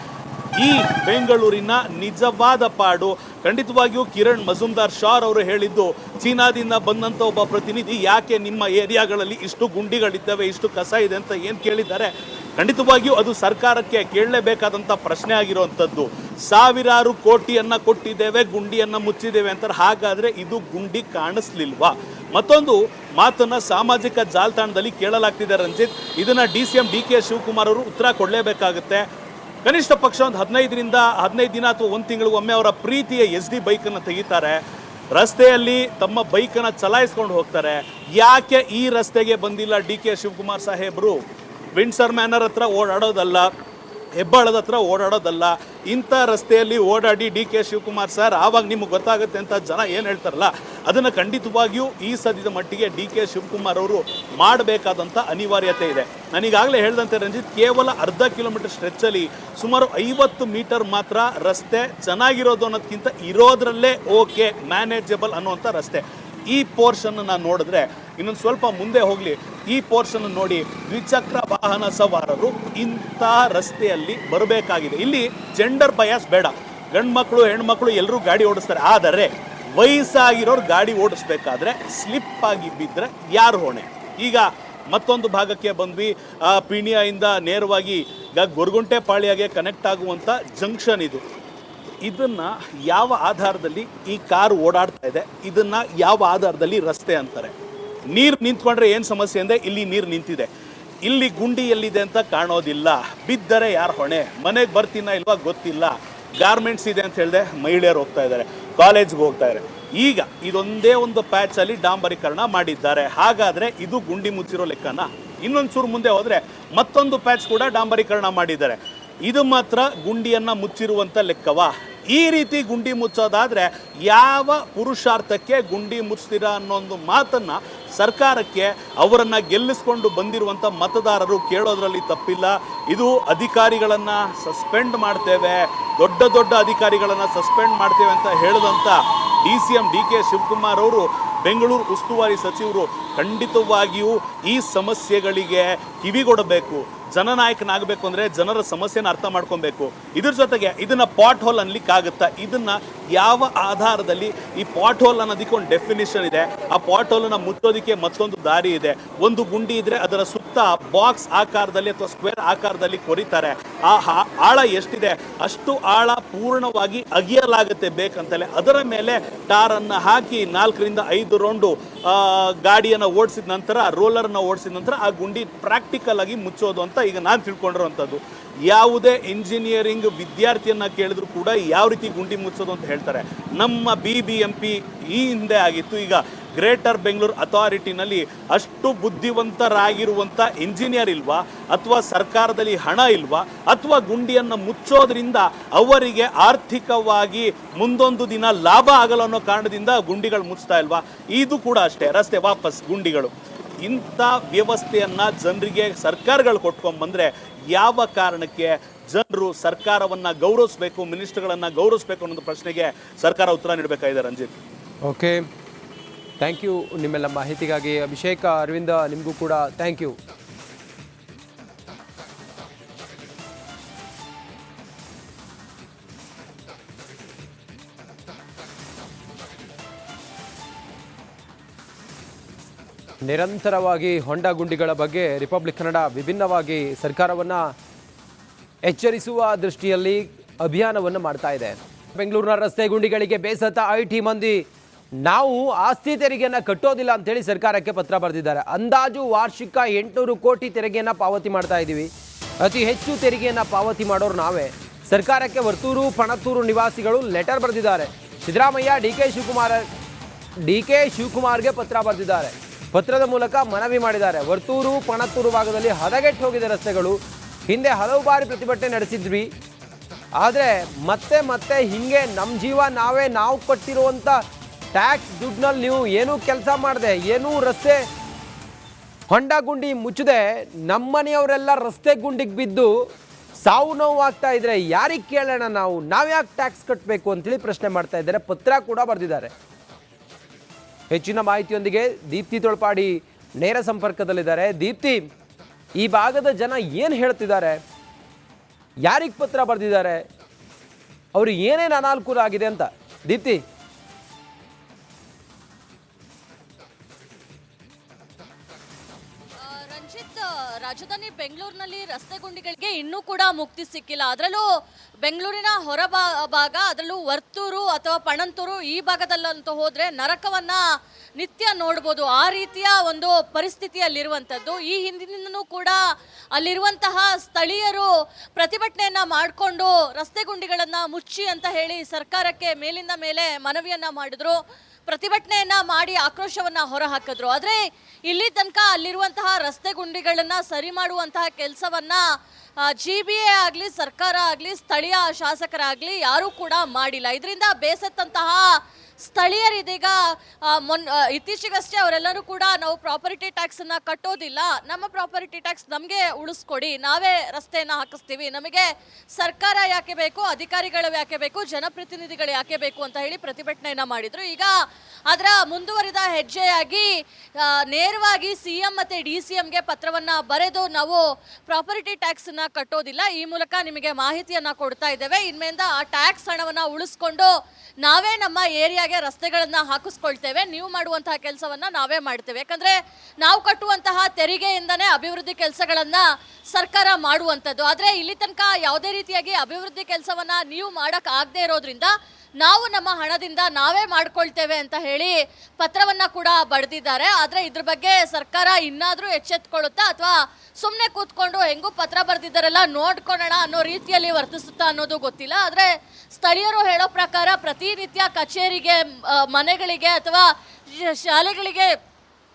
ಈ ಬೆಂಗಳೂರಿನ ನಿಜವಾದ ಪಾಡು ಖಂಡಿತವಾಗಿಯೂ ಕಿರಣ್ ಮಜುಮ್ದಾರ್ ಶಾರ್ ಅವರು ಹೇಳಿದ್ದು, ಚೀನಾದಿಂದ ಬಂದಂಥ ಒಬ್ಬ ಪ್ರತಿನಿಧಿ ಯಾಕೆ ನಿಮ್ಮ ಏರಿಯಾಗಳಲ್ಲಿ ಇಷ್ಟು ಗುಂಡಿಗಳಿದ್ದಾವೆ, ಇಷ್ಟು ಕಸ ಇದೆ ಅಂತ ಏನು ಕೇಳಿದ್ದಾರೆ. ಖಂಡಿತವಾಗಿಯೂ ಅದು ಸರ್ಕಾರಕ್ಕೆ ಕೇಳಲೇಬೇಕಾದಂಥ ಪ್ರಶ್ನೆ ಆಗಿರುವಂಥದ್ದು. ಸಾವಿರಾರು ಕೋಟಿಯನ್ನು ಕೊಟ್ಟಿದ್ದೇವೆ, ಗುಂಡಿಯನ್ನು ಮುಚ್ಚಿದ್ದೇವೆ ಅಂತಾರೆ. ಹಾಗಾದರೆ ಇದು ಗುಂಡಿ ಕಾಣಿಸ್ಲಿಲ್ವಾ? ಮತ್ತೊಂದು ಮಾತನ್ನು ಸಾಮಾಜಿಕ ಜಾಲತಾಣದಲ್ಲಿ ಕೇಳಲಾಗ್ತಿದೆ ರಂಜಿತ್. ಇದನ್ನು DCM DK ಶಿವಕುಮಾರ್ ಅವರು ಉತ್ತರ ಕೊಡಲೇಬೇಕಾಗುತ್ತೆ. ಕನಿಷ್ಠ ಪಕ್ಷ ಒಂದು 15 ದಿನ ಅಥವಾ 1 ತಿಂಗಳು ಒಮ್ಮೆ ಅವರ ಪ್ರೀತಿಯ SD ಬೈಕನ್ನು ತೆಗಿತಾರೆ, ರಸ್ತೆಯಲ್ಲಿ ತಮ್ಮ ಬೈಕನ್ನು ಚಲಾಯಿಸ್ಕೊಂಡು ಹೋಗ್ತಾರೆ. ಯಾಕೆ ಈ ರಸ್ತೆಗೆ ಬಂದಿಲ್ಲ DK ಶಿವಕುಮಾರ್ ಸಾಹೇಬರು? ವಿಂಡ್ಸರ್ ಮ್ಯಾನರ್ ಹತ್ರ ಓಡಾಡೋದಲ್ಲ, ಹೆಬ್ಬಾಳದ ಹತ್ರ ಓಡಾಡೋದಲ್ಲ, ಇಂಥ ರಸ್ತೆಯಲ್ಲಿ ಓಡಾಡಿ DK ಶಿವಕುಮಾರ್ ಸರ್, ಆವಾಗ ನಿಮಗೆ ಗೊತ್ತಾಗುತ್ತೆ ಅಂತ ಜನ ಏನು ಹೇಳ್ತಾರಲ್ಲ, ಅದನ್ನು ಖಂಡಿತವಾಗಿಯೂ ಈ ಸದ್ಯದ ಮಟ್ಟಿಗೆ DK ಶಿವಕುಮಾರ್ ಅವರು ಮಾಡಬೇಕಾದಂಥ ಅನಿವಾರ್ಯತೆ ಇದೆ. ನಾನೀಗಾಗಲೇ ಹೇಳಿದಂತೆ ರಂಜಿತ್, ಕೇವಲ ಅರ್ಧ ಕಿಲೋಮೀಟರ್ ಸ್ಟ್ರೆಚ್ಚಲ್ಲಿ ಸುಮಾರು 50 ಮೀಟರ್ ಮಾತ್ರ ರಸ್ತೆ ಚೆನ್ನಾಗಿರೋದು ಅನ್ನೋದಕ್ಕಿಂತ ಇರೋದ್ರಲ್ಲೇ ಓಕೆ, ಮ್ಯಾನೇಜಬಲ್ ಅನ್ನುವಂಥ ರಸ್ತೆ. ಈ ಪೋರ್ಷನ್ನ ನೋಡಿದ್ರೆ ಇನ್ನೊಂದು ಸ್ವಲ್ಪ ಮುಂದೆ ಹೋಗಲಿ, ಈ ಪೋರ್ಷನ್ ನೋಡಿ, ದ್ವಿಚಕ್ರ ವಾಹನ ಸವಾರರು ಇಂಥ ರಸ್ತೆಯಲ್ಲಿ ಬರಬೇಕಾಗಿದೆ. ಇಲ್ಲಿ ಜೆಂಡರ್ ಬಯಾಸ್ ಬೇಡ, ಗಂಡು ಮಕ್ಕಳು ಹೆಣ್ಮಕ್ಳು ಎಲ್ಲರೂ ಗಾಡಿ ಓಡಿಸ್ತಾರೆ. ಆದರೆ ವಯಸ್ಸಾಗಿರೋರು ಗಾಡಿ ಓಡಿಸ್ಬೇಕಾದ್ರೆ ಸ್ಲಿಪ್ ಆಗಿ ಬಿದ್ದರೆ ಯಾರು ಹೊಣೆ? ಈಗ ಮತ್ತೊಂದು ಭಾಗಕ್ಕೆ ಬಂದ್ವಿ. ಪೀಣ್ಯದಿಂದ ನೇರವಾಗಿ ಗೊರಗುಂಟೆಪಾಳ್ಯಗೆ ಕನೆಕ್ಟ್ ಆಗುವಂಥ ಜಂಕ್ಷನ್ ಇದು. ಇದನ್ನು ಯಾವ ಆಧಾರದಲ್ಲಿ ಈ ಕಾರು ಓಡಾಡ್ತಾ ಇದೆ, ಇದನ್ನು ಯಾವ ಆಧಾರದಲ್ಲಿ ರಸ್ತೆ ಅಂತಾರೆ? ನೀರು ನಿಂತ್ಕೊಂಡ್ರೆ ಏನು ಸಮಸ್ಯೆ ಅಂದರೆ ಇಲ್ಲಿ ನೀರು ನಿಂತಿದೆ, ಇಲ್ಲಿ ಗುಂಡಿ ಎಲ್ಲಿದೆ ಅಂತ ಕಾಣೋದಿಲ್ಲ. ಬಿದ್ದರೆ ಯಾರು ಹೊಣೆ? ಮನೆಗೆ ಬರ್ತೀನ ಇಲ್ವಾ ಗೊತ್ತಿಲ್ಲ. ಗಾರ್ಮೆಂಟ್ಸ್ ಇದೆ ಅಂತ ಹೇಳಿದೆ, ಮಹಿಳೆಯರು ಹೋಗ್ತಾ ಇದ್ದಾರೆ, ಕಾಲೇಜ್ಗೆ ಹೋಗ್ತಾ ಇದ್ದಾರೆ. ಈಗ ಇದೊಂದೇ ಒಂದು ಪ್ಯಾಚಲ್ಲಿ ಡಾಂಬರೀಕರಣ ಮಾಡಿದ್ದಾರೆ. ಹಾಗಾದರೆ ಇದು ಗುಂಡಿ ಮುಚ್ಚಿರೋ ಲೆಕ್ಕನ? ಇನ್ನೊಂದು ಚೂರು ಮುಂದೆ ಹೋದರೆ ಮತ್ತೊಂದು ಪ್ಯಾಚ್ ಕೂಡ ಡಾಂಬರೀಕರಣ ಮಾಡಿದ್ದಾರೆ. ಇದು ಮಾತ್ರ ಗುಂಡಿಯನ್ನು ಮುಚ್ಚಿರುವಂಥ ಲೆಕ್ಕವಾ? ಈ ರೀತಿ ಗುಂಡಿ ಮುಚ್ಚೋದಾದರೆ ಯಾವ ಪುರುಷಾರ್ಥಕ್ಕೆ ಗುಂಡಿ ಮುಚ್ತೀರಾ ಅನ್ನೋದು ಮಾತನ್ನು ಸರ್ಕಾರಕ್ಕೆ ಅವರನ್ನು ಗೆಲ್ಲಿಸ್ಕೊಂಡು ಬಂದಿರುವಂಥ ಮತದಾರರು ಕೇಳೋದ್ರಲ್ಲಿ ತಪ್ಪಿಲ್ಲ. ಇದು ಅಧಿಕಾರಿಗಳನ್ನು ಸಸ್ಪೆಂಡ್ ಮಾಡ್ತೇವೆ, ದೊಡ್ಡ ದೊಡ್ಡ ಅಧಿಕಾರಿಗಳನ್ನು ಸಸ್ಪೆಂಡ್ ಮಾಡ್ತೇವೆ ಅಂತ ಹೇಳಿದಂಥ DCM DK ಶಿವಕುಮಾರ್ ಅವರು, ಬೆಂಗಳೂರು ಉಸ್ತುವಾರಿ ಸಚಿವರು ಖಂಡಿತವಾಗಿಯೂ ಈ ಸಮಸ್ಯೆಗಳಿಗೆ ಕಿವಿಗೊಡಬೇಕು. ಜನನಾಯಕನಾಗಬೇಕು ಅಂದರೆ ಜನರ ಸಮಸ್ಯೆನ ಅರ್ಥ ಮಾಡ್ಕೊಬೇಕು. ಇದ್ರ ಜೊತೆಗೆ ಇದನ್ನು ಪಾಟ್ ಹೋಲ್ ಅನ್ಲಿಕ್ಕಾಗುತ್ತಾ? ಇದನ್ನು ಯಾವ ಆಧಾರದಲ್ಲಿ? ಈ ಪಾಟ್ ಹೋಲ್ ಅನ್ನೋದಕ್ಕೆ ಒಂದು ಡೆಫಿನಿಷನ್ ಇದೆ, ಆ ಪಾಟ್ ಹೋಲನ್ನು ಮುಚ್ಚೋದಕ್ಕೆ ಮತ್ತೊಂದು ದಾರಿ ಇದೆ. ಒಂದು ಗುಂಡಿ ಇದ್ದರೆ ಅದರ ಸುತ್ತ ಬಾಕ್ಸ್ ಆಕಾರದಲ್ಲಿ ಅಥವಾ ಸ್ಕ್ವೇರ್ ಆಕಾರದಲ್ಲಿ ಕೊರಿತಾರೆ. ಆ ಆಳ ಎಷ್ಟಿದೆ ಅಷ್ಟು ಆಳ ಪೂರ್ಣವಾಗಿ ಅಗಿಯಲಾಗುತ್ತೆ ಬೇಕಂತಲೇ. ಅದರ ಮೇಲೆ ಟಾರನ್ನು ಹಾಕಿ 4 ರಿಂದ 5 ರೌಂಡು ಗಾಡಿಯನ್ನು ಓಡಿಸಿದ ನಂತರ, ರೋಲರ್ನ ಓಡಿಸಿದ ನಂತರ ಆ ಗುಂಡಿ ಪ್ರಾಕ್ಟಿಕಲ್ ಆಗಿ ಮುಚ್ಚೋದು ಅಂತ ಈಗ ನಾನು ತಿಳ್ಕೊಂಡಿರುವಂಥದ್ದು. ಯಾವುದೇ ಇಂಜಿನಿಯರಿಂಗ್ ವಿದ್ಯಾರ್ಥಿಯನ್ನು ಕೇಳಿದ್ರು ಕೂಡ ಯಾವ ರೀತಿ ಗುಂಡಿ ಮುಚ್ಚೋದು ಅಂತ ಹೇಳ್ತಾರೆ. ನಮ್ಮ BBMP ಈ ಹಿಂದೆ ಆಗಿತ್ತು, ಈಗ ಗ್ರೇಟರ್ ಬೆಂಗಳೂರು ಅಥಾರಿಟಿನಲ್ಲಿ ಅಷ್ಟು ಬುದ್ಧಿವಂತರಾಗಿರುವಂಥ ಇಂಜಿನಿಯರ್ ಇಲ್ವಾ, ಅಥವಾ ಸರ್ಕಾರದಲ್ಲಿ ಹಣ ಇಲ್ವಾ, ಅಥವಾ ಗುಂಡಿಯನ್ನು ಮುಚ್ಚೋದ್ರಿಂದ ಅವರಿಗೆ ಆರ್ಥಿಕವಾಗಿ ಮುಂದೊಂದು ದಿನ ಲಾಭ ಆಗಲ್ಲ ಅನ್ನೋ ಕಾರಣದಿಂದ ಗುಂಡಿಗಳು ಮುಚ್ತಾ ಇಲ್ವಾ? ಇದು ಕೂಡ ಅಷ್ಟೇ, ರಸ್ತೆ ವಾಪಸ್ ಗುಂಡಿಗಳು. ಇಂಥ ವ್ಯವಸ್ಥೆಯನ್ನು ಜನರಿಗೆ ಸರ್ಕಾರಗಳು ಕೊಟ್ಕೊಂಡ್ಬಂದರೆ ಯಾವ ಕಾರಣಕ್ಕೆ ಜನರು ಸರ್ಕಾರವನ್ನು ಗೌರವಿಸಬೇಕು, ಮಿನಿಸ್ಟರ್ಗಳನ್ನು ಗೌರವಿಸಬೇಕು ಅನ್ನೋದು ಪ್ರಶ್ನೆಗೆ ಸರ್ಕಾರ ಉತ್ತರ ನೀಡಬೇಕಾಗಿದೆ. ರಂಜಿತ್, ಓಕೆ, ಥ್ಯಾಂಕ್ ಯು ನಿಮ್ಮೆಲ್ಲ ಮಾಹಿತಿಗಾಗಿ. ಅಭಿಷೇಕ್, ಅರವಿಂದ, ನಿಮಗೂ ಕೂಡ ಥ್ಯಾಂಕ್ ಯು. ನಿರಂತರವಾಗಿ ಹೊಂಡ ಗುಂಡಿಗಳ ಬಗ್ಗೆ ರಿಪಬ್ಲಿಕ್ ಕನ್ನಡ ವಿಭಿನ್ನವಾಗಿ ಸರ್ಕಾರವನ್ನು ಎಚ್ಚರಿಸುವ ದೃಷ್ಟಿಯಲ್ಲಿ ಅಭಿಯಾನವನ್ನು ಮಾಡ್ತಾ ಇದೆ. ಬೆಂಗಳೂರಿನ ರಸ್ತೆ ಗುಂಡಿಗಳಿಗೆ ಬೇಸತ್ತ IT ಮಂದಿ ನಾವು ಆಸ್ತಿ ತೆರಿಗೆಯನ್ನು ಕಟ್ಟೋದಿಲ್ಲ ಅಂತೇಳಿ ಸರ್ಕಾರಕ್ಕೆ ಪತ್ರ ಬರೆದಿದ್ದಾರೆ. ಅಂದಾಜು ವಾರ್ಷಿಕ 800 ಕೋಟಿ ತೆರಿಗೆಯನ್ನು ಪಾವತಿ ಮಾಡ್ತಾ ಇದ್ದೀವಿ. ಅತಿ ಹೆಚ್ಚು ತೆರಿಗೆಯನ್ನು ಪಾವತಿ ಮಾಡೋರು ನಾವೇ. ಸರ್ಕಾರಕ್ಕೆ ವರ್ತೂರು ಪಣತ್ತೂರು ನಿವಾಸಿಗಳು ಲೆಟರ್ ಬರೆದಿದ್ದಾರೆ. ಸಿದ್ದರಾಮಯ್ಯ ಡಿ ಕೆ ಶಿವಕುಮಾರ್ಗೆ ಪತ್ರ ಬರೆದಿದ್ದಾರೆ. ಪತ್ರದ ಮೂಲಕ ಮನವಿ ಮಾಡಿದ್ದಾರೆ. ವರ್ತೂರು ಪಣತ್ತೂರು ಭಾಗದಲ್ಲಿ ಹದಗೆಟ್ಟು ಹೋಗಿದೆ ರಸ್ತೆಗಳು. ಹಿಂದೆ ಹಲವು ಬಾರಿ ಪ್ರತಿಭಟನೆ ನಡೆಸಿದ್ವಿ, ಆದರೆ ಮತ್ತೆ ಹಿಂಗೆ ನಮ್ಮ ಜೀವ ನಾವು ಕಟ್ಟಿರುವಂಥ ಟ್ಯಾಕ್ಸ್ ದುಡ್ಡಿನಲ್ಲಿ ನೀವು ಏನೂ ಕೆಲಸ ಮಾಡದೆ, ಏನೂ ರಸ್ತೆ ಹೊಂಡ ಗುಂಡಿ ಮುಚ್ಚದೆ ನಮ್ಮನೆಯವರೆಲ್ಲ ರಸ್ತೆ ಗುಂಡಿಗೆ ಬಿದ್ದು ಸಾವು ನೋವು ಆಗ್ತಾ ಇದ್ರೆ ಯಾರಿಗೆ ಕೇಳೋಣ? ನಾವು ಯಾಕೆ ಟ್ಯಾಕ್ಸ್ ಕಟ್ಟಬೇಕು ಅಂತೇಳಿ ಪ್ರಶ್ನೆ ಮಾಡ್ತಾ ಇದ್ದಾರೆ. ಪತ್ರ ಕೂಡ ಬರೆದಿದ್ದಾರೆ. ಹೆಚ್ಚಿನ ಮಾಹಿತಿಯೊಂದಿಗೆ ದೀಪ್ತಿ ತೊಳಪಾಡಿ ನೇರ ಸಂಪರ್ಕದಲ್ಲಿದ್ದಾರೆ. ದೀಪ್ತಿ, ಈ ಭಾಗದ ಜನ ಏನು ಹೇಳ್ತಿದ್ದಾರೆ, ಯಾರಿಗೆ ಪತ್ರ ಬರೆದಿದ್ದಾರೆ, ಅವ್ರಿಗೆ ಏನೇನು ಅನಾನುಕೂಲ ಆಗಿದೆ ಅಂತ? ದೀಪ್ತಿ. ರಾಜಧಾನಿ ಬೆಂಗಳೂರಿನಲ್ಲಿ ರಸ್ತೆ ಗುಂಡಿಗಳಿಗೆ ಇನ್ನೂ ಕೂಡ ಮುಕ್ತಿ ಸಿಕ್ಕಿಲ್ಲ. ಅದರಲ್ಲೂ ಬೆಂಗಳೂರಿನ ಹೊರ ಭಾಗ, ಅದರಲ್ಲೂ ವರ್ತೂರು ಅಥವಾ ಪಣಂತೂರು ಈ ಭಾಗದಲ್ಲಂತೂ ಹೋದ್ರೆ ನರಕವನ್ನ ನಿತ್ಯ ನೋಡ್ಬೋದು. ಆ ರೀತಿಯ ಒಂದು ಪರಿಸ್ಥಿತಿಯಲ್ಲಿರುವಂಥದ್ದು. ಈ ಹಿಂದಿನಿಂದನೂ ಕೂಡ ಅಲ್ಲಿರುವಂತಹ ಸ್ಥಳೀಯರು ಪ್ರತಿಭಟನೆಯನ್ನ ಮಾಡಿಕೊಂಡು ರಸ್ತೆ ಗುಂಡಿಗಳನ್ನ ಮುಚ್ಚಿ ಅಂತ ಹೇಳಿ ಸರ್ಕಾರಕ್ಕೆ ಮೇಲಿಂದ ಮೇಲೆ ಮನವಿಯನ್ನ ಮಾಡಿದ್ರು. ಪ್ರತಿಭಟನೆಯನ್ನ ಮಾಡಿ ಆಕ್ರೋಶವನ್ನ ಹೊರಹಾಕಿದ್ರು. ಆದರೆ ಇಲ್ಲಿ ತನಕ ಅಲ್ಲಿರುವಂತಹ ರಸ್ತೆ ಗುಂಡಿಗಳನ್ನ ಸರಿ ಮಾಡುವಂತಹ ಕೆಲಸವನ್ನ GBA ಆಗಲಿ, ಸರ್ಕಾರ ಆಗಲಿ, ಸ್ಥಳೀಯ ಶಾಸಕರಾಗಲಿ ಯಾರೂ ಕೂಡ ಮಾಡಿಲ್ಲ. ಇದರಿಂದ ಬೇಸತ್ತಂತಹ ಸ್ಥಳೀಯರಿದೀಗ ಇತ್ತೀಚೆಗಷ್ಟೇ ಅವರೆಲ್ಲರೂ ಕೂಡ ನಾವು ಪ್ರಾಪರ್ಟಿ ಟ್ಯಾಕ್ಸನ್ನು ಕಟ್ಟೋದಿಲ್ಲ, ನಮ್ಮ ಪ್ರಾಪರ್ಟಿ ಟ್ಯಾಕ್ಸ್ ನಮಗೆ ಉಳಿಸ್ಕೊಡಿ, ನಾವೇ ರಸ್ತೆಯನ್ನು ಹಾಕಿಸ್ತೀವಿ, ನಮಗೆ ಸರ್ಕಾರ ಯಾಕೆ ಬೇಕು, ಅಧಿಕಾರಿಗಳು ಯಾಕೆ ಬೇಕು, ಜನಪ್ರತಿನಿಧಿಗಳು ಯಾಕೆ ಬೇಕು ಅಂತ ಹೇಳಿ ಪ್ರತಿಭಟನೆಯನ್ನು ಮಾಡಿದರು. ಈಗ ಅದರ ಮುಂದುವರಿದ ಹೆಜ್ಜೆಯಾಗಿ ನೇರವಾಗಿ CM ಮತ್ತು DCMಗೆ ಪತ್ರವನ್ನು ಬರೆದು ನಾವು ಪ್ರಾಪರ್ಟಿ ಟ್ಯಾಕ್ಸನ್ನು ಕಟ್ಟೋದಿಲ್ಲ, ಈ ಮೂಲಕ ನಿಮಗೆ ಮಾಹಿತಿಯನ್ನು ಕೊಡ್ತಾ ಇದ್ದೇವೆ, ಇನ್ಮೇಲಿಂದ ಆ ಟ್ಯಾಕ್ಸ್ ಹಣವನ್ನು ಉಳಿಸ್ಕೊಂಡು ನಾವೇ ನಮ್ಮ ಏರಿಯಾಗೆ ರಸ್ತೆಗಳನ್ನ ಹಾಕಿಸ್ಕೊಳ್ತೇವೆ, ನೀವು ಮಾಡುವಂತಹ ಕೆಲಸವನ್ನ ನಾವೇ ಮಾಡ್ತೇವೆ. ಯಾಕಂದ್ರೆ ನಾವು ಕಟ್ಟುವಂತಹ ತೆರಿಗೆಯಿಂದನೇ ಅಭಿವೃದ್ಧಿ ಕೆಲಸಗಳನ್ನ ಸರ್ಕಾರ ಮಾಡುವಂಥದ್ದು. ಆದರೆ ಇಲ್ಲಿ ತನಕ ಯಾವುದೇ ರೀತಿಯಾಗಿ ಅಭಿವೃದ್ಧಿ ಕೆಲಸವನ್ನ ನೀವು ಮಾಡಕ್ ಆಗದೆ ಇರೋದ್ರಿಂದ ನಾವು ನಮ್ಮ ಹಣದಿಂದ ನಾವೇ ಮಾಡ್ಕೊಳ್ತೇವೆ ಅಂತ ಹೇಳಿ ಪತ್ರವನ್ನ ಕೂಡ ಬರೆದಿದ್ದಾರೆ. ಆದರೆ ಇದ್ರ ಬಗ್ಗೆ ಸರ್ಕಾರ ಇನ್ನಾದರೂ ಎಚ್ಚೆತ್ಕೊಳ್ಳುತ್ತಾ ಅಥವಾ ಸುಮ್ಮನೆ ಕೂತ್ಕೊಂಡು ಹೆಂಗೂ ಪತ್ರ ಬರೆದಿದ್ದಾರಲ್ಲ ನೋಡ್ಕೊಳ್ಳೋಣ ಅನ್ನೋ ರೀತಿಯಲ್ಲಿ ವರ್ತಿಸುತ್ತಾ ಅನ್ನೋದು ಗೊತ್ತಿಲ್ಲ. ಆದರೆ ಸ್ಥಳೀಯರು ಹೇಳೋ ಪ್ರಕಾರ ಪ್ರತಿನಿತ್ಯ ಕಚೇರಿಗೆ, ಮನೆಗಳಿಗೆ ಅಥವಾ ಶಾಲೆಗಳಿಗೆ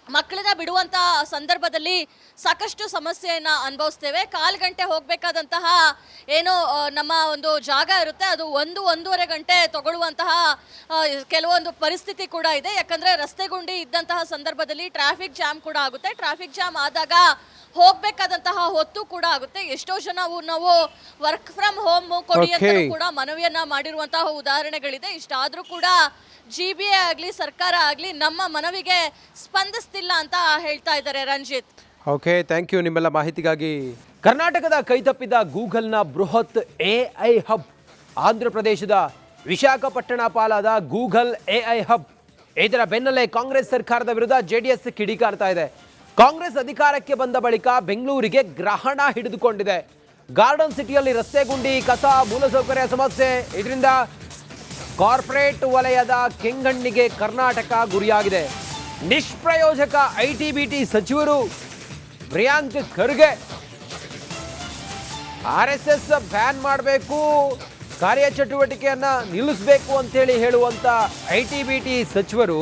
ಮಕ್ಕಳನ್ನ ಬಿಡುವಂಥ ಸಂದರ್ಭದಲ್ಲಿ ಸಾಕಷ್ಟು ಸಮಸ್ಯೆಯನ್ನು ಅನುಭವಿಸ್ತೇವೆ. 1/4 ಗಂಟೆ ಹೋಗಬೇಕಾದಂತಹ ಏನು ನಮ್ಮ ಒಂದು ಜಾಗ ಇರುತ್ತೆ, ಅದು 1-1.5 ಗಂಟೆ ತಗೊಳ್ಳುವಂತಹ ಕೆಲವೊಂದು ಪರಿಸ್ಥಿತಿ ಕೂಡ ಇದೆ. ಯಾಕಂದರೆ ರಸ್ತೆ ಗುಂಡಿ ಇದ್ದಂತಹ ಸಂದರ್ಭದಲ್ಲಿ ಟ್ರಾಫಿಕ್ ಜಾಮ್ ಕೂಡ ಆಗುತ್ತೆ. ಟ್ರಾಫಿಕ್ ಜಾಮ್ ಆದಾಗ ಹೋಗಬೇಕಾದಂತಹ ಹೊತ್ತು ಕೂಡ ಆಗುತ್ತೆ. ಎಷ್ಟೋ ಜನ ನಾವು ವರ್ಕ್ ಫ್ರಮ್ ಹೋಮ್ ಕೊಡಿ ಅಂತ ಕೂಡ ಮನವಿಯನ್ನ ಮಾಡಿರುವಂತಹ ಉದಾಹರಣೆಗಳಿದೆ. ಇಷ್ಟಾದರೂ ಕೂಡ GBA ಆಗಲಿ, ಸರ್ಕಾರ ಆಗಲಿ ನಮ್ಮ ಮನವಿಗೆ ಸ್ಪಂದಿಸ್ತಿಲ್ಲ ಅಂತ ಹೇಳ್ತಾ ಇದ್ದಾರೆ. ರಂಜಿತ್, ಓಕೆ, ಥ್ಯಾಂಕ್ ಯು ನಿಮ್ಮೆಲ್ಲ ಮಾಹಿತಿಗಾಗಿ. ಕರ್ನಾಟಕದ ಕೈತಪ್ಪಿದ ಗೂಗಲ್ನ ಬೃಹತ್ AI ಹಬ್, ಆಂಧ್ರ ಪ್ರದೇಶದ ವಿಶಾಖಪಟ್ಟಣ ಪಾಲಾದ ಗೂಗಲ್ AI ಹಬ್. ಇದರ ಬೆನ್ನಲ್ಲೇ ಕಾಂಗ್ರೆಸ್ ಸರ್ಕಾರದ ವಿರುದ್ಧ JDS ಕಿಡಿಕಾರ್ತಾ ಇದೆ. ಕಾಂಗ್ರೆಸ್ ಅಧಿಕಾರಕ್ಕೆ ಬಂದ ಬಳಿಕ ಬೆಂಗಳೂರಿಗೆ ಗ್ರಹಣ ಹಿಡಿದುಕೊಂಡಿದೆ. ಗಾರ್ಡನ್ ಸಿಟಿಯಲ್ಲಿ ರಸ್ತೆ ಗುಂಡಿ, ಕಸ, ಮೂಲಸೌಕರ್ಯ ಸಮಸ್ಯೆ, ಇದರಿಂದ ಕಾರ್ಪೊರೇಟ್ ವಲಯದ ಕೆಂಗಣ್ಣಿಗೆ ಕರ್ನಾಟಕ ಗುರಿಯಾಗಿದೆ. ನಿಷ್ಪ್ರಯೋಜಕ IT-BT ಸಚಿವರು ಪ್ರಿಯಾಂಕ್ ಖರ್ಗೆ RSS ಬ್ಯಾನ್ ಮಾಡಬೇಕು, ಕಾರ್ಯಚಟುವಟಿಕೆಯನ್ನು ನಿಲ್ಲಿಸಬೇಕು ಅಂತೇಳಿ ಹೇಳುವಂಥ IT-BT ಸಚಿವರು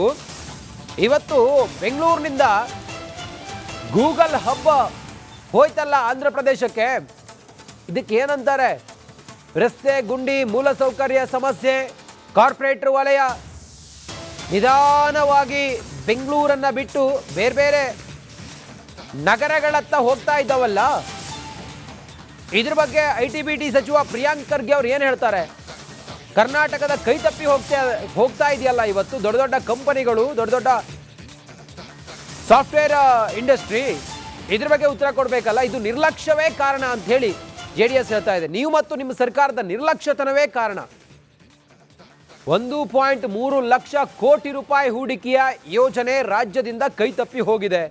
ಇವತ್ತು ಬೆಂಗಳೂರಿನಿಂದ ಗೂಗಲ್ ಹಬ್ ಹೋಯ್ತಲ್ಲ ಆಂಧ್ರ ಪ್ರದೇಶಕ್ಕೆ, ಇದಕ್ಕೆ ಏನಂತಾರೆ? ರಸ್ತೆ ಗುಂಡಿ, ಮೂಲಸೌಕರ್ಯ ಸಮಸ್ಯೆ, ಕಾರ್ಪೊರೇಟ್ ವಲಯ ನಿಧಾನವಾಗಿ ಬೆಂಗಳೂರನ್ನ ಬಿಟ್ಟು ಬೇರೆ ಬೇರೆ ನಗರಗಳತ್ತ ಹೋಗ್ತಾ ಇದ್ದಾವಲ್ಲ, ಇದ್ರ ಬಗ್ಗೆ ITBT ಸಚಿವ ಪ್ರಿಯಾಂಕ್ ಖರ್ಗೆ ಅವ್ರು ಏನು ಹೇಳ್ತಾರೆ? ಕರ್ನಾಟಕದ ಕೈ ತಪ್ಪಿ ಹೋಗ್ತಾ ಇದೆಯಲ್ಲ ಇವತ್ತು ದೊಡ್ಡ ದೊಡ್ಡ ಕಂಪನಿಗಳು, ದೊಡ್ಡ ದೊಡ್ಡ ಸಾಫ್ಟ್ವೇರ್ ಇಂಡಸ್ಟ್ರಿ, ಇದ್ರ ಬಗ್ಗೆ ಉತ್ತರ ಕೊಡಬೇಕಲ್ಲ. ಇದು ನಿರ್ಲಕ್ಷ್ಯವೇ ಕಾರಣ ಅಂತ ಹೇಳಿ JDS ಹೇಳ್ತಾ ಇದೆ. ನೀವು ಮತ್ತು ನಿಮ್ಮ ಸರ್ಕಾರದ ನಿರ್ಲಕ್ಷ್ಯತನವೇ ಕಾರಣ. 1.3 ಲಕ್ಷ ಕೋಟಿ ರೂಪಾಯಿ ಹೂಡಿಕೆಯ ಯೋಜನೆ ರಾಜ್ಯದಿಂದ ಕೈ ತಪ್ಪಿ ಹೋಗಿದೆ.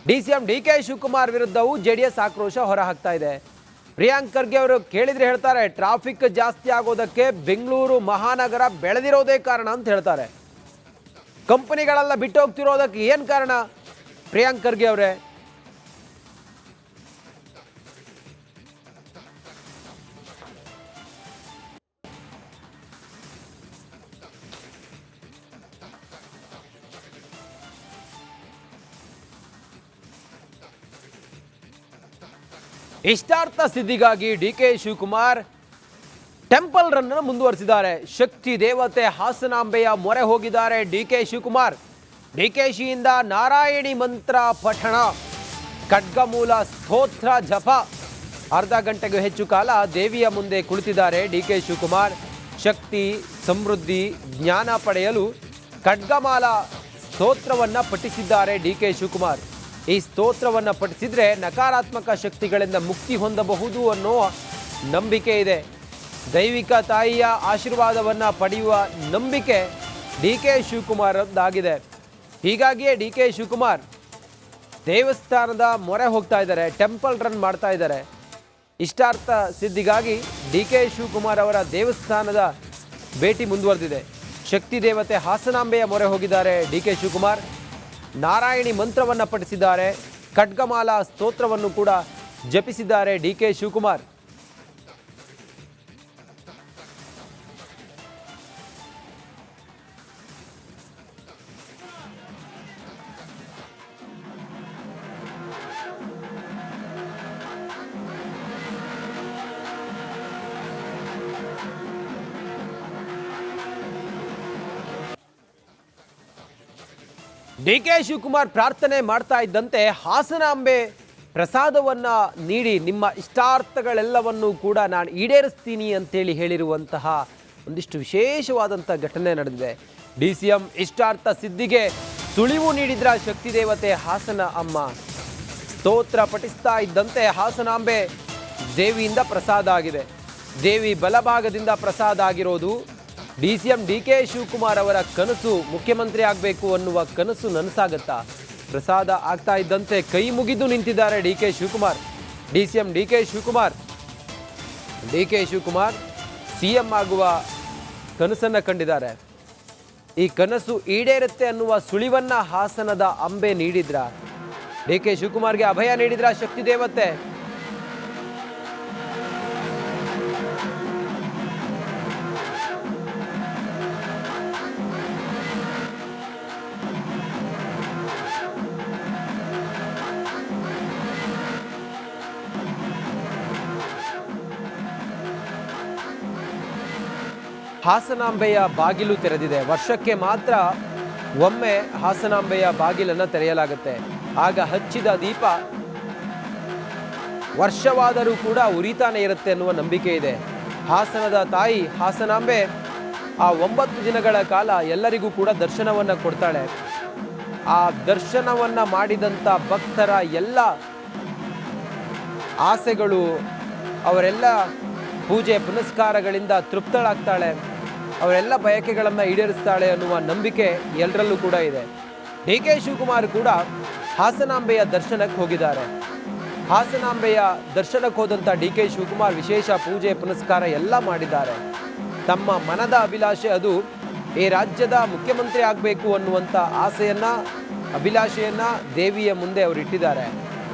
DCM DK ಶಿವಕುಮಾರ್ ವಿರುದ್ಧವೂ JDS ಆಕ್ರೋಶ ಹೊರಹಾಕ್ತಾ ಇದೆ. ಪ್ರಿಯಾಂಕ್ ಖರ್ಗೆ ಅವರು ಕೇಳಿದ್ರೆ ಹೇಳ್ತಾರೆ, ಟ್ರಾಫಿಕ್ ಜಾಸ್ತಿ ಆಗೋದಕ್ಕೆ ಬೆಂಗಳೂರು ಮಹಾನಗರ ಬೆಳೆದಿರೋದೇ ಕಾರಣ ಅಂತ ಹೇಳ್ತಾರೆ. ಕಂಪನಿಗಳೆಲ್ಲ ಬಿಟ್ಟು ಹೋಗ್ತಿರೋದಕ್ಕೆ ಏನು ಕಾರಣ ಪ್ರಿಯಾಂಕ್ ಖರ್ಗೆ ಅವರೇ? ಇಷ್ಟಾರ್ಥ ಸಿದ್ಧಿಗಾಗಿ DK ಶಿವಕುಮಾರ್ ಟೆಂಪಲ್ ರನ್ ಅನ್ನು ಮುಂದುವರಿಸಿದ್ದಾರೆ. ಶಕ್ತಿ ದೇವತೆ ಹಾಸನಾಂಬೆಯ ಮೊರೆ ಹೋಗಿದ್ದಾರೆ DK ಶಿವಕುಮಾರ್. DKಶಿಯಿಂದ ನಾರಾಯಣಿ ಮಂತ್ರ ಪಠಣ, ಖಡ್ಗಮೂಲ ಸ್ತೋತ್ರ ಜಪ, ಅರ್ಧ ಗಂಟೆಗೂ ಹೆಚ್ಚು ಕಾಲ ದೇವಿಯ ಮುಂದೆ ಕುಳಿತಿದ್ದಾರೆ DK ಶಿವಕುಮಾರ್. ಶಕ್ತಿ, ಸಮೃದ್ಧಿ, ಜ್ಞಾನ ಪಡೆಯಲು ಖಡ್ಗಮಾಲ ಸ್ತೋತ್ರವನ್ನು ಪಠಿಸಿದ್ದಾರೆ DK ಶಿವಕುಮಾರ್. ಈ ಸ್ತೋತ್ರವನ್ನು ಪಠಿಸಿದರೆ ನಕಾರಾತ್ಮಕ ಶಕ್ತಿಗಳಿಂದ ಮುಕ್ತಿ ಹೊಂದಬಹುದು ಅನ್ನೋ ನಂಬಿಕೆ ಇದೆ. ದೈವಿಕ ತಾಯಿಯ ಆಶೀರ್ವಾದವನ್ನು ಪಡೆಯುವ ನಂಬಿಕೆ DK ಶಿವಕುಮಾರದ್ದಾಗಿದೆ. ಹೀಗಾಗಿಯೇ DK ಶಿವಕುಮಾರ್ ದೇವಸ್ಥಾನದ ಮೊರೆ ಹೋಗ್ತಾ ಇದ್ದಾರೆ, ಟೆಂಪಲ್ ರನ್ ಮಾಡ್ತಾ ಇದ್ದಾರೆ. ಇಷ್ಟಾರ್ಥ ಸಿದ್ಧಿಗಾಗಿ DK ಶಿವಕುಮಾರ್ ಅವರ ದೇವಸ್ಥಾನದ ಭೇಟಿ ಮುಂದುವರೆದಿದೆ. ಶಕ್ತಿ ದೇವತೆ ಹಾಸನಾಂಬೆಯ ಮೊರೆ ಹೋಗಿದ್ದಾರೆ DK ಶಿವಕುಮಾರ್. ನಾರಾಯಣಿ ಮಂತ್ರವನ್ನು ಪಠಿಸಿದ್ದಾರೆ, ಖಡ್ಗಮಾಲಾ ಸ್ತೋತ್ರವನ್ನು ಕೂಡ ಜಪಿಸಿದ್ದಾರೆ DK ಶಿವಕುಮಾರ್. DK ಶಿವಕುಮಾರ್ ಪ್ರಾರ್ಥನೆ ಮಾಡ್ತಾ ಇದ್ದಂತೆ ಹಾಸನಾಂಬೆ ಪ್ರಸಾದವನ್ನ ನೀಡಿ ನಿಮ್ಮ ಇಷ್ಟಾರ್ಥಗಳೆಲ್ಲವನ್ನೂ ಕೂಡ ನಾನು ಈಡೇರಿಸ್ತೀನಿ ಅಂತೇಳಿ ಹೇಳಿರುವಂತಹ ಒಂದಿಷ್ಟು ವಿಶೇಷವಾದಂಥ ಘಟನೆ ನಡೆದಿದೆ. DCM ಇಷ್ಟಾರ್ಥ ಸಿದ್ಧಿಗೆ ಸುಳಿವು ನೀಡಿದ್ರ ಶಕ್ತಿ ದೇವತೆ ಹಾಸನ ಅಮ್ಮ. ಸ್ತೋತ್ರ ಪಠಿಸ್ತಾ ಇದ್ದಂತೆ ಹಾಸನಾಂಬೆ ದೇವಿಯಿಂದ ಪ್ರಸಾದ ಆಗಿದೆ. ದೇವಿ ಬಲಭಾಗದಿಂದ ಪ್ರಸಾದ ಆಗಿರೋದು. DCM DK ಶಿವಕುಮಾರ್ ಅವರ ಕನಸು ಮುಖ್ಯಮಂತ್ರಿ ಆಗಬೇಕು ಅನ್ನುವ ಕನಸು ನನಸಾಗತ್ತಾ? ಪ್ರಸಾದ ಆಗ್ತಾ ಇದ್ದಂತೆ ಕೈ ಮುಗಿದು ನಿಂತಿದ್ದಾರೆ DK Shivakumar. DCM DK Shivakumar CM ಆಗುವ ಕನಸನ್ನು ಕಂಡಿದ್ದಾರೆ. ಈ ಕನಸು ಈಡೇರುತ್ತೆ ಅನ್ನುವ ಸುಳಿವನ್ನ ಹಾಸನದ ಅಂಬೆ ನೀಡಿದ್ರ? DK ಶಿವಕುಮಾರ್ಗೆ ಅಭಯ ನೀಡಿದ್ರ ಶಕ್ತಿ ದೇವತೆ? ಹಾಸನಾಂಬೆಯ ಬಾಗಿಲು ತೆರೆದಿದೆ. ವರ್ಷಕ್ಕೆ ಮಾತ್ರ ಒಮ್ಮೆ ಹಾಸನಾಂಬೆಯ ಬಾಗಿಲನ್ನು ತೆರೆಯಲಾಗುತ್ತೆ. ಆಗ ಹಚ್ಚಿದ ದೀಪ ವರ್ಷವಾದರೂ ಕೂಡ ಉರಿತಾನೆ ಇರುತ್ತೆ ಅನ್ನುವ ನಂಬಿಕೆ ಇದೆ. ಹಾಸನದ ತಾಯಿ ಹಾಸನಾಂಬೆ ಆ 9 ದಿನಗಳ ಕಾಲ ಎಲ್ಲರಿಗೂ ಕೂಡ ದರ್ಶನವನ್ನು ಕೊಡ್ತಾಳೆ. ಆ ದರ್ಶನವನ್ನು ಮಾಡಿದಂಥ ಭಕ್ತರ ಎಲ್ಲ ಆಸೆಗಳು, ಅವರೆಲ್ಲ ಪೂಜೆ ಪುನಸ್ಕಾರಗಳಿಂದ ತೃಪ್ತಳಾಗ್ತಾಳೆ, ಅವರೆಲ್ಲ ಬಯಕೆಗಳನ್ನು ಈಡೇರಿಸ್ತಾಳೆ ಅನ್ನುವ ನಂಬಿಕೆ ಎಲ್ಲರಲ್ಲೂ ಕೂಡ ಇದೆ. DK ಶಿವಕುಮಾರ್ ಕೂಡ ಹಾಸನಾಂಬೆಯ ದರ್ಶನಕ್ಕೆ ಹೋಗಿದ್ದಾರೆ. ಹಾಸನಾಂಬೆಯ ದರ್ಶನಕ್ಕೆ ಹೋದಂಥ DK ಶಿವಕುಮಾರ್ ವಿಶೇಷ ಪೂಜೆ ಪುನಸ್ಕಾರ ಎಲ್ಲ ಮಾಡಿದ್ದಾರೆ. ತಮ್ಮ ಮನದ ಅಭಿಲಾಷೆ ಅದು ಈ ರಾಜ್ಯದ ಮುಖ್ಯಮಂತ್ರಿ ಆಗಬೇಕು ಅನ್ನುವಂಥ ಆಸೆಯನ್ನು, ಅಭಿಲಾಷೆಯನ್ನು ದೇವಿಯ ಮುಂದೆ ಅವರು ಇಟ್ಟಿದ್ದಾರೆ.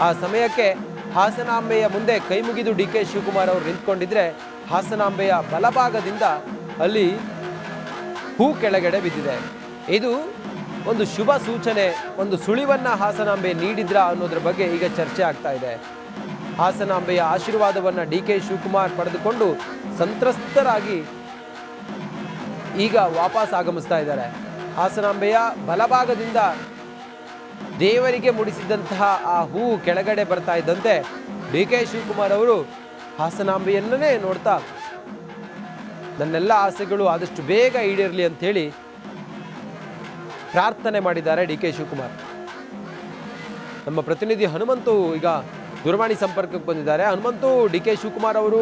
ಆ ಸಮಯಕ್ಕೆ ಹಾಸನಾಂಬೆಯ ಮುಂದೆ ಕೈ ಮುಗಿದು DK ಶಿವಕುಮಾರ್ ಅವರು ನಿಂತ್ಕೊಂಡಿದ್ರೆ ಹಾಸನಾಂಬೆಯ ಬಲಭಾಗದಿಂದ ಅಲ್ಲಿ ಹೂ ಕೆಳಗಡೆ ಬಿದ್ದಿದೆ. ಇದು ಒಂದು ಶುಭ ಸೂಚನೆ, ಒಂದು ಸುಳಿವನ್ನ ಹಾಸನಾಂಬೆ ನೀಡಿದ್ರ ಅನ್ನೋದ್ರ ಬಗ್ಗೆ ಈಗ ಚರ್ಚೆ ಆಗ್ತಾ ಇದೆ. ಹಾಸನಾಂಬೆಯ ಆಶೀರ್ವಾದವನ್ನ ಡಿ.ಕೆ. ಶಿವಕುಮಾರ್ ಪಡೆದುಕೊಂಡು ಸಂತ್ರಸ್ತರಾಗಿ ಈಗ ವಾಪಸ್ ಆಗಮಿಸ್ತಾ ಇದ್ದಾರೆ. ಹಾಸನಾಂಬೆಯ ಬಲಭಾಗದಿಂದ ದೇವರಿಗೆ ಮುಡಿಸಿದಂತಹ ಆ ಹೂವು ಕೆಳಗಡೆ ಬರ್ತಾ ಇದ್ದಂತೆ ಡಿ.ಕೆ. ಶಿವಕುಮಾರ್ ಅವರು ಹಾಸನಾಂಬೆಯನ್ನೇ ನೋಡ್ತಾ ನನ್ನೆಲ್ಲ ಆಸೆಗಳು ಆದಷ್ಟು ಬೇಗ ಈಡೇರಲಿ ಅಂಥೇಳಿ ಪ್ರಾರ್ಥನೆ ಮಾಡಿದ್ದಾರೆ ಡಿ.ಕೆ. ಶಿವಕುಮಾರ್. ನಮ್ಮ ಪ್ರತಿನಿಧಿ ಹನುಮಂತು ಈಗ ದೂರವಾಣಿ ಸಂಪರ್ಕಕ್ಕೆ ಬಂದಿದ್ದಾರೆ. ಹನುಮಂತು, ಡಿ.ಕೆ. ಶಿವಕುಮಾರ್ ಅವರು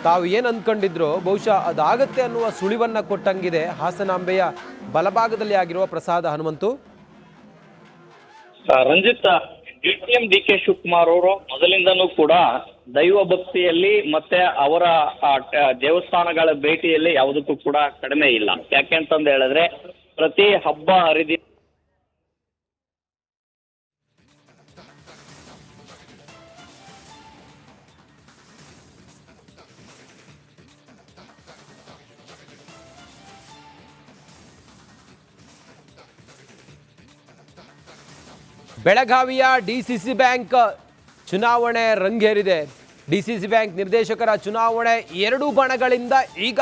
ತಾವು ಏನು ಅಂದ್ಕೊಂಡಿದ್ರು ಬಹುಶಃ ಅದಾಗತ್ತೆ ಅನ್ನುವ ಸುಳಿವನ್ನ ಕೊಟ್ಟಂಗಿದೆ ಹಾಸನಾಂಬೆಯ ಬಲಭಾಗದಲ್ಲಿ ಆಗಿರುವ ಪ್ರಸಾದ. ಹನುಮಂತು, ರಂಜಿತ್, ಡಿ.ಕೆ. ಶಿವಕುಮಾರ್ ಅವರು ಮೊದಲಿಂದನೂ ಕೂಡ ದೈವ ಭಕ್ತಿಯಲ್ಲಿ ಮತ್ತೆ ಅವರ ದೇವಸ್ಥಾನಗಳ ಭೇಟಿಯಲ್ಲಿ ಯಾವುದಕ್ಕೂ ಕೂಡ ಕಡಿಮೆ ಇಲ್ಲ. ಯಾಕೆಂತಂದು ಹೇಳಿದ್ರೆ ಪ್ರತಿ ಹಬ್ಬ ಹರಿದಿ ಬೆಳಗಾವಿಯ ಡಿಸಿಸಿ ಬ್ಯಾಂಕ್ ಚುನಾವಣೆ ರಂಗೇರಿದೆ. ಡಿಸಿಸಿ ಬ್ಯಾಂಕ್ ನಿರ್ದೇಶಕರ ಚುನಾವಣೆ ಎರಡೂ ಬಣಗಳಿಂದ ಈಗ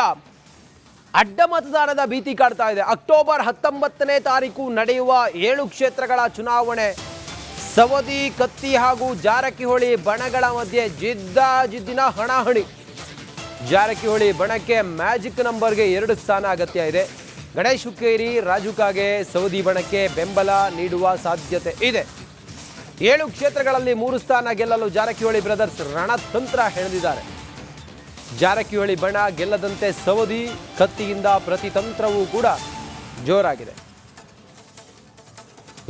ಅಡ್ಡ ಮತದಾನದ ಭೀತಿ ಕಾಡ್ತಾ ಇದೆ. ಅಕ್ಟೋಬರ್ 19ನೇ ತಾರೀಕು ನಡೆಯುವ 7 ಕ್ಷೇತ್ರಗಳ ಚುನಾವಣೆ ಸವದಿ, ಕತ್ತಿ ಹಾಗೂ ಜಾರಕಿಹೊಳಿ ಬಣಗಳ ಮಧ್ಯೆ ಜಿದ್ದಿನ ಹಣಾಹಣಿ. ಜಾರಕಿಹೊಳಿ ಬಣಕ್ಕೆ ಮ್ಯಾಜಿಕ್ ನಂಬರ್ಗೆ 2 ಸ್ಥಾನ ಅಗತ್ಯ ಇದೆ. ಗಣೇಶ್ ಹುಕ್ಕೇರಿ, ರಾಜು ಕಾಗೆ ಸವದಿ ಬಣಕ್ಕೆ ಬೆಂಬಲ ನೀಡುವ ಸಾಧ್ಯತೆ ಇದೆ. 7 ಕ್ಷೇತ್ರಗಳಲ್ಲಿ 3 ಸ್ಥಾನ ಗೆಲ್ಲಲು ಜಾರಕಿಹೊಳಿ ಬ್ರದರ್ಸ್ ರಣತಂತ್ರ ಹೆಣೆದಿದ್ದಾರೆ. ಜಾರಕಿಹೊಳಿ ಬಣ ಗೆಲ್ಲದಂತೆ ಸವದಿ, ಕತ್ತಿಯಿಂದ ಪ್ರತಿತಂತ್ರವೂ ಕೂಡ ಜೋರಾಗಿದೆ.